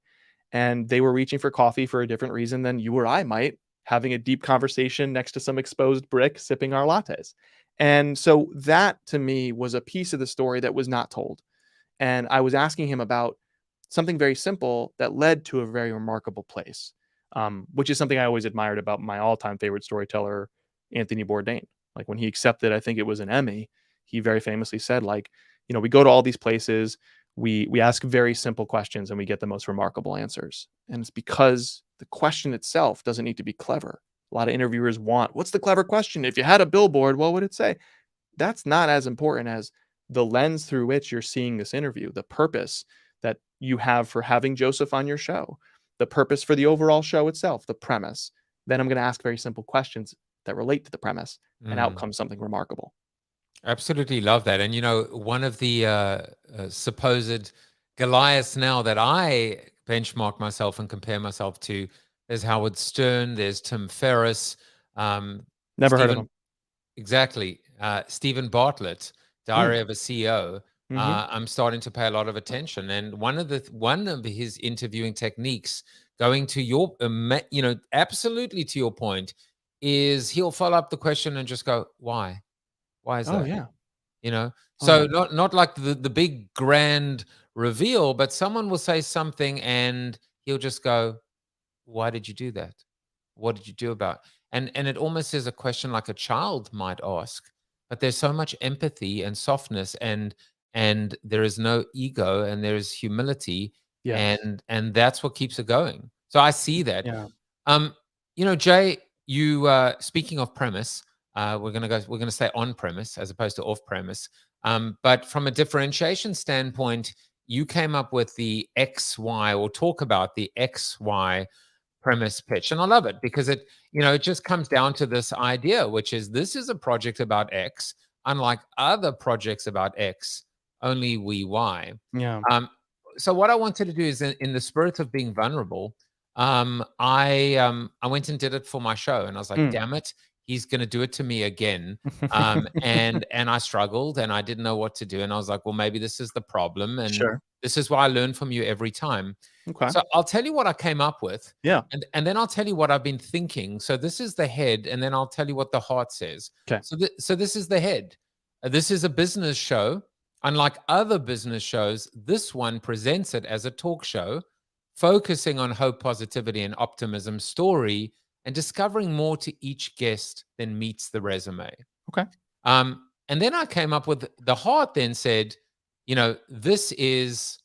I: And they were reaching for coffee for a different reason than you or I might, having a deep conversation next to some exposed brick, sipping our lattes. And so that to me was a piece of the story that was not told. And I was asking him about something very simple that led to a very remarkable place, which is something I always admired about my all-time favorite storyteller, Anthony Bourdain. Like when he accepted, I think it was an Emmy, he very famously said, like, you know, we go to all these places, we ask very simple questions and we get the most remarkable answers. And it's because the question itself doesn't need to be clever. A lot of interviewers want, what's the clever question? If you had a billboard, what would it say? That's not as important as the lens through which you're seeing this interview, the purpose that you have for having Joseph on your show, the purpose for the overall show itself, the premise. Then I'm going to ask very simple questions that relate to the premise, and out comes something remarkable.
H: Absolutely love that. And, you know, one of the supposed Goliaths now that I benchmark myself and compare myself to is Howard Stern, there's Tim Ferriss.
I: Never heard of him.
H: Exactly. Stephen Bartlett, Diary of a CEO. I'm starting to pay a lot of attention. And one of his interviewing techniques, going to your, you know, absolutely to your point, is he'll follow up the question and just go, why? Why is that?
I: Oh, yeah.
H: You know, so not like the big grand reveal, but someone will say something and he'll just go, why did you do that? What did you do about it? And it almost is a question like a child might ask, but there's so much empathy and softness and there is no ego and there is humility.
I: Yes.
H: And that's what keeps it going. So I see that.
I: Yeah.
H: You know, Jay, you speaking of premise, we're gonna stay on premise as opposed to off premise. But from a differentiation standpoint, you came up with the XY, or talk about the XY premise pitch. And I love it because it, you know, it just comes down to this idea, which is this is a project about X, unlike other projects about X, only we Y.
I: Yeah.
H: So what I wanted to do is in the spirit of being vulnerable, I went and did it for my show, and I was like, damn it, he's going to do it to me again. And I struggled and I didn't know what to do. And I was like, well, maybe this is the problem. And this is why I learn from you every time.
I: Okay.
H: So I'll tell you what I came up with.
I: Yeah.
H: And then I'll tell you what I've been thinking. So this is the head, and then I'll tell you what the heart says.
I: Okay.
H: So this is the head. This is a business show. Unlike other business shows, this one presents it as a talk show, focusing on hope, positivity, and optimism story, and discovering more to each guest than meets the resume.
I: Okay.
H: And then I came up with the heart, then said, you know, this is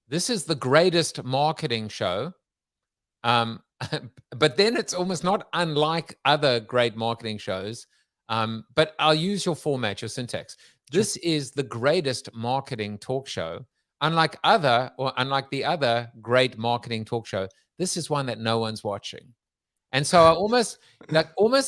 H: the greatest marketing show. But then it's almost not unlike other great marketing shows. But I'll use your format, your syntax. This is the greatest marketing talk show. Unlike the other great marketing talk show, this is one that no one's watching. And so I almost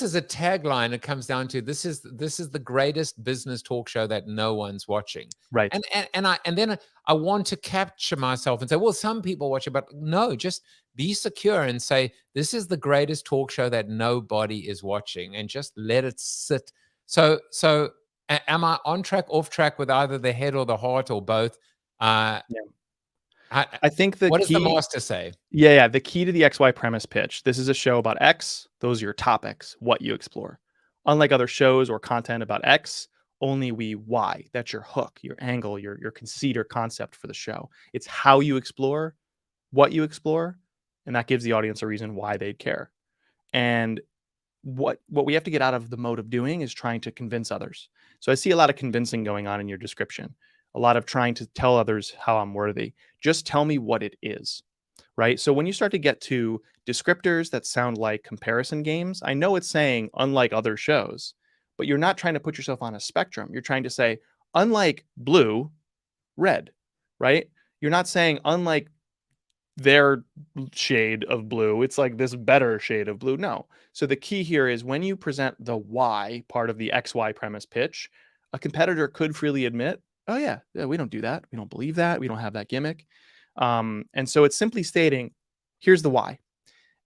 H: as a tagline, it comes down to this is the greatest business talk show that no one's watching.
I: Right.
H: And then I want to capture myself and say, well, some people watch it, but no, just be secure and say, this is the greatest talk show that nobody is watching, and just let it sit. So am I on track, off track with either the head or the heart or both?
I: I think
H: what does the master say?
I: Yeah. The key to the XY premise pitch. This is a show about X. Those are your topics, what you explore. Unlike other shows or content about X, only we Y. That's your hook, your angle, your conceit or concept for the show. It's how you explore, what you explore, and that gives the audience a reason why they'd care. And what we have to get out of the mode of doing is trying to convince others. So I see a lot of convincing going on in your description, a lot of trying to tell others how I'm worthy. Just tell me what it is, right? So when you start to get to descriptors that sound like comparison games, I know it's saying unlike other shows, but you're not trying to put yourself on a spectrum. You're trying to say unlike blue, red, right? You're not saying unlike their shade of blue, it's like this better shade of blue. No. So the key here is when you present the why part of the XY premise pitch, a competitor could freely admit, oh yeah, we don't do that. We don't believe that. We don't have that gimmick. And so it's simply stating, here's the why.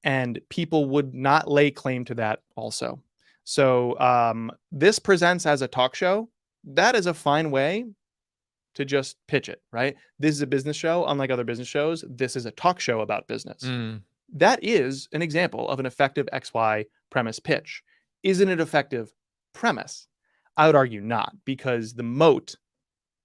I: And people would not lay claim to that also. So this presents as a talk show. That is a fine way to just pitch it, right? This is a business show. Unlike other business shows, this is a talk show about business. That is an example of an effective XY premise pitch. Is it an effective premise? I would argue not, because the moat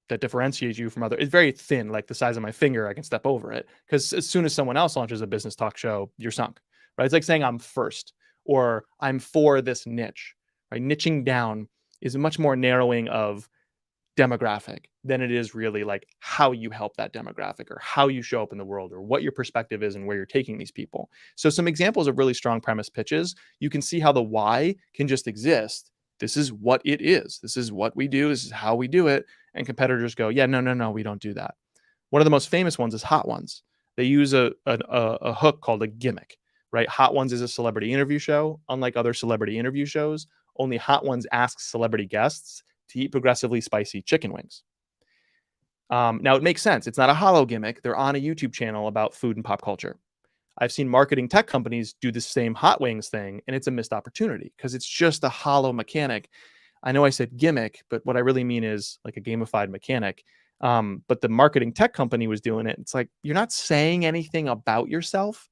I: that differentiates you from other is very thin, like the size of my finger. I can step over it because as soon as someone else launches a business talk show, you're sunk, right? It's like saying I'm first or I'm for this niche, right? Niching down is a much more narrowing of demographic than it is really like how you help that demographic or how you show up in the world or what your perspective is and where you're taking these people. So some examples of really strong premise pitches, you can see how the why can just exist. This is what it is. This is what we do. This is how we do it. And competitors go, yeah, no, we don't do that. One of the most famous ones is Hot Ones. They use a hook called a gimmick, right? Hot Ones is a celebrity interview show. Unlike other celebrity interview shows, only Hot Ones asks celebrity guests to eat progressively spicy chicken wings. Now, it makes sense. It's not a hollow gimmick. They're on a YouTube channel about food and pop culture. I've seen marketing tech companies do the same hot wings thing, and it's a missed opportunity because it's just a hollow mechanic. I know I said gimmick, but what I really mean is like a gamified mechanic. But the marketing tech company was doing it. It's like you're not saying anything about yourself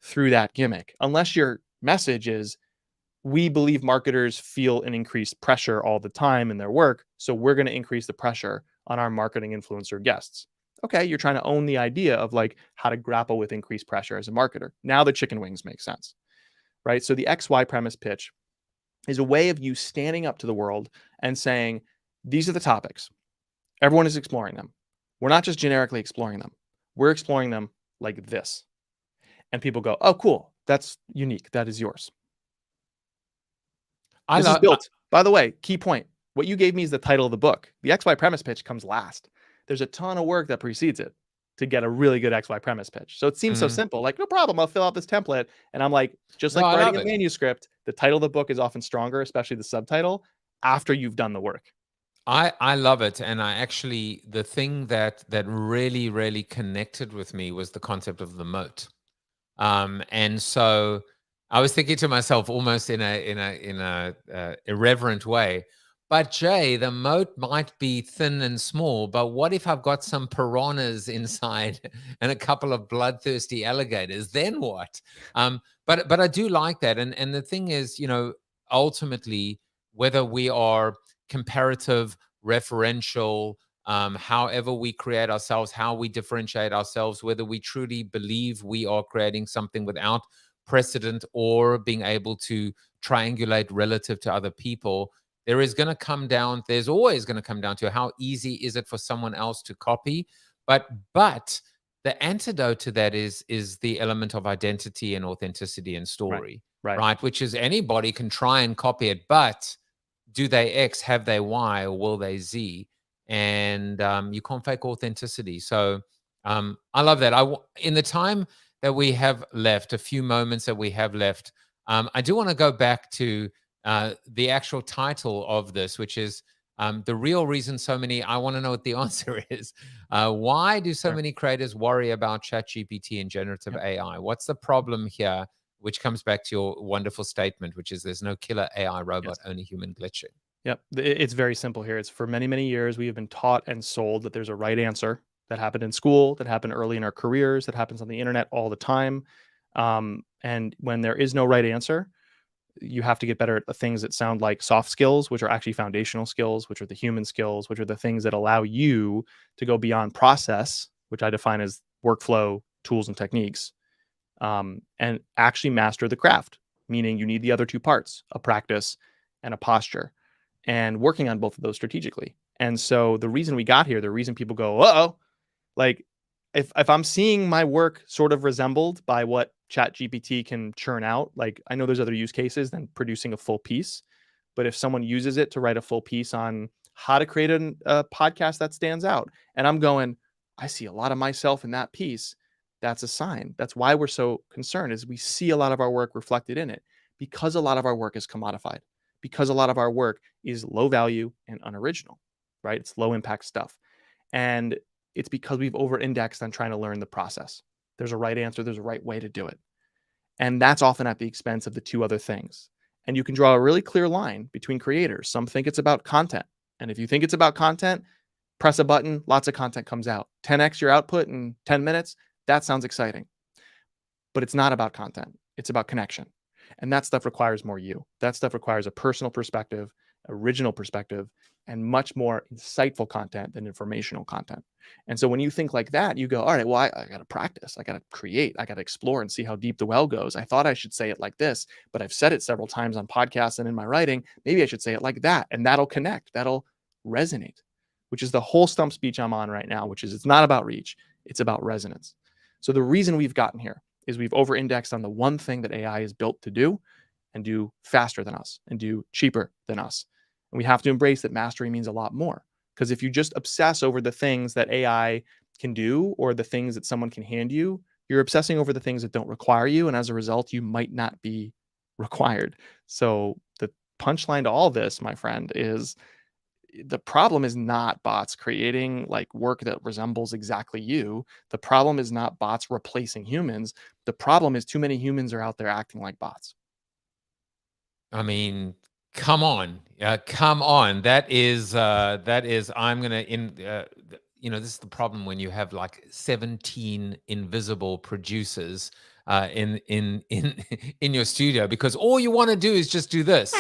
I: through that gimmick unless your message is, we believe marketers feel an increased pressure all the time in their work, so we're going to increase the pressure on our marketing influencer guests. Okay, you're trying to own the idea of like how to grapple with increased pressure as a marketer. Now the chicken wings make sense, right? So the XY premise pitch is a way of you standing up to the world and saying, these are the topics. Everyone is exploring them. We're not just generically exploring them. We're exploring them like this. And people go, oh, cool. That's unique. That is yours. This is built. By the way, key point. What you gave me is the title of the book. The XY premise pitch comes last. There's a ton of work that precedes it to get a really good XY premise pitch. So it seems so simple, like, no problem, I'll fill out this template. And I'm like, just like writing a manuscript, the title of the book is often stronger, especially the subtitle, after you've done the work.
H: I love it. And I actually, the thing that really, really connected with me was the concept of the moat. And so I was thinking to myself almost in a irreverent way, but Jay, the moat might be thin and small, but what if I've got some piranhas inside and a couple of bloodthirsty alligators? Then what? But I do like that. And the thing is, you know, ultimately, whether we are comparative, referential, however we create ourselves, how we differentiate ourselves, whether we truly believe we are creating something without precedent or being able to triangulate relative to other people, there's always going to come down to how easy is it for someone else to copy. But the antidote to that is the element of identity and authenticity and story, right? Which is anybody can try and copy it, but do they X, have they Y, or will they Z? And you can't fake authenticity. So I love that. In the time that we have left, a few moments that we have left, I do want to go back to the actual title of this, which is the real reason I want to know what the answer is. Why do so many creators worry about ChatGPT and generative AI? What's the problem here? Which comes back to your wonderful statement, which is there's no killer AI robot, only human glitching.
I: Yep. It's very simple here. It's for many, many years, we have been taught and sold that there's a right answer that happened in school, that happened early in our careers, that happens on the internet all the time. And when there is no right answer, You have to get better at the things that sound like soft skills, which are actually foundational skills, which are the human skills, which are the things that allow you to go beyond process, which I define as workflow, tools, and techniques, and actually master the craft, meaning you need the other two parts, a practice and a posture, and working on both of those strategically. And so the reason we got here, the reason people go, uh-oh, like if I'm seeing my work sort of resembled by what ChatGPT can churn out, like I know there's other use cases than producing a full piece, but if someone uses it to write a full piece on how to create a podcast that stands out, and I'm going, I see a lot of myself in that piece, that's a sign. That's why we're so concerned, is we see a lot of our work reflected in it, because a lot of our work is commodified, because a lot of our work is low value and unoriginal, right? It's low impact stuff. And it's because we've over-indexed on trying to learn the process. There's a right answer. There's a right way to do it. And that's often at the expense of the two other things. And you can draw a really clear line between creators. Some think it's about content. And if you think it's about content, press a button, lots of content comes out. 10x your output in 10 minutes. That sounds exciting. But it's not about content. It's about connection. And that stuff requires more you. That stuff requires a personal perspective, original perspective, and much more insightful content than informational content. And so when you think like that, you go, all right, well, I got to practice. I got to create. I got to explore and see how deep the well goes. I thought I should say it like this, but I've said it several times on podcasts and in my writing. Maybe I should say it like that. And that'll connect. That'll resonate, which is the whole stump speech I'm on right now, which is it's not about reach. It's about resonance. So the reason we've gotten here is we've over-indexed on the one thing that AI is built to do and do faster than us and do cheaper than us. And we have to embrace that mastery means a lot more. Because if you just obsess over the things that AI can do or the things that someone can hand you, you're obsessing over the things that don't require you. And as a result, you might not be required. So the punchline to all this, my friend, is the problem is not bots creating like work that resembles exactly you. The problem is not bots replacing humans. The problem is too many humans are out there acting like bots.
H: I mean, come on, come on. That is, I'm going to, this is the problem when you have like 17 invisible producers in your studio, because all you want to do is just do this.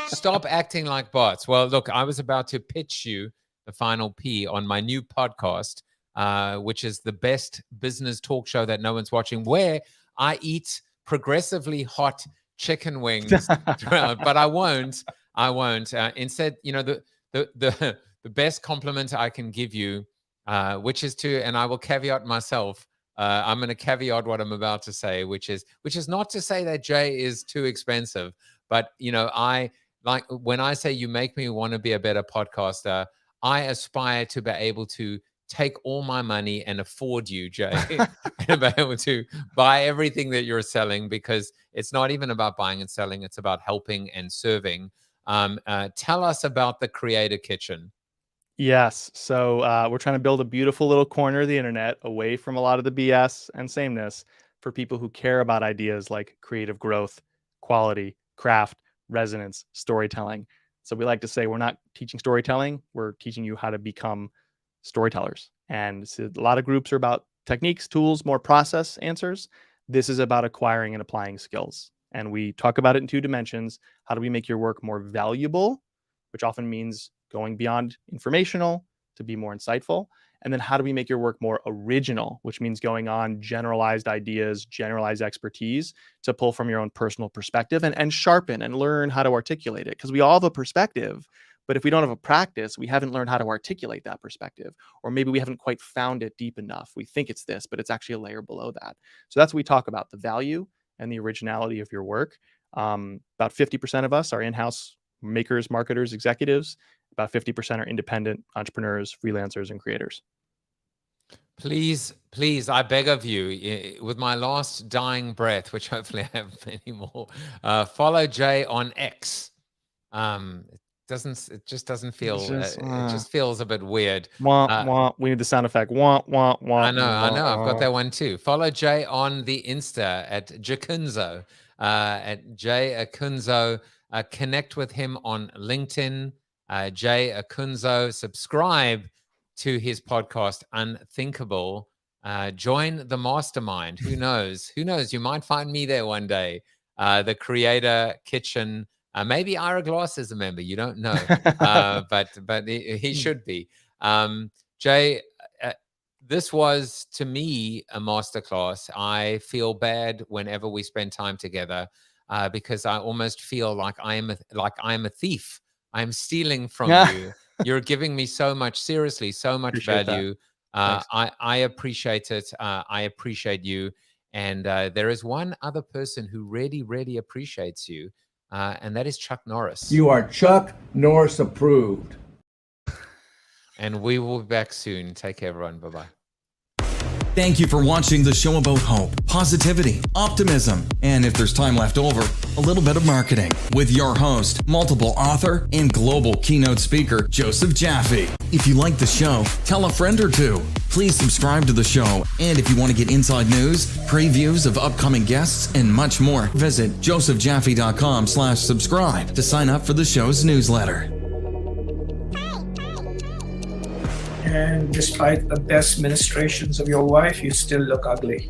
H: Stop acting like bots. Well, look, I was about to pitch you the final P on my new podcast, which is the best business talk show that no one's watching, where I eat progressively hot chicken wings but I won't. Instead, the best compliment I can give you, which is and I will caveat myself. I'm going to caveat what I'm about to say, which is not to say that Jay is too expensive, but I like when I say you make me want to be a better podcaster, I aspire to be able to take all my money and afford you, Jay, and be able to buy everything that you're selling, because it's not even about buying and selling. It's about helping and serving. Tell us about the Creator Kitchen.
I: Yes. So we're trying to build a beautiful little corner of the internet away from a lot of the BS and sameness for people who care about ideas like creative growth, quality, craft, resonance, storytelling. So we like to say we're not teaching storytelling. We're teaching you how to become storytellers. And so a lot of groups are about techniques, tools, more process answers. This is about acquiring and applying skills. And we talk about it in two dimensions. How do we make your work more valuable, which often means going beyond informational to be more insightful? And then how do we make your work more original, which means going on generalized ideas, generalized expertise to pull from your own personal perspective and sharpen and learn how to articulate it? Because we all have a perspective, but if we don't have a practice, we haven't learned how to articulate that perspective, or maybe we haven't quite found it deep enough. We think it's this, but it's actually a layer below that. So that's what we talk about, the value and the originality of your work. About 50% of us are in-house makers, marketers, executives. About 50% are independent entrepreneurs, freelancers, and creators.
H: Please, I beg of you, with my last dying breath, which hopefully I have many more, follow Jay on X. It just doesn't feel, it just feels a bit weird.
I: We need the sound effect.
H: I know, I've got that one too. Follow Jay on the Insta at Acunzo, at Jay Acunzo. Connect with him on LinkedIn, Jay Acunzo. Subscribe to his podcast, Unthinkable. join the mastermind. Who knows? Who knows? You might find me there one day. The Creator Kitchen. Maybe Ira Glass is a member. You don't know, but he should be. Jay, this was to me a masterclass. I feel bad whenever we spend time together because I almost feel like I am a thief. I'm stealing from you. You're giving me so much, seriously, so much
I: Appreciate
H: value. I appreciate it. I appreciate you. And there is one other person who really, really appreciates you, and that is Chuck Norris.
J: You are Chuck Norris approved.
H: And we will be back soon. Take care, everyone. Bye-bye.
K: Thank you for watching the show about hope, positivity, optimism, and if there's time left over, a little bit of marketing with your host, multiple author, and global keynote speaker, Joseph Jaffe. If you like the show, tell a friend or two. Please subscribe to the show, and if you want to get inside news, previews of upcoming guests, and much more, visit josephjaffe.com/subscribe to sign up for the show's newsletter.
L: And despite the best ministrations of your wife, you still look ugly.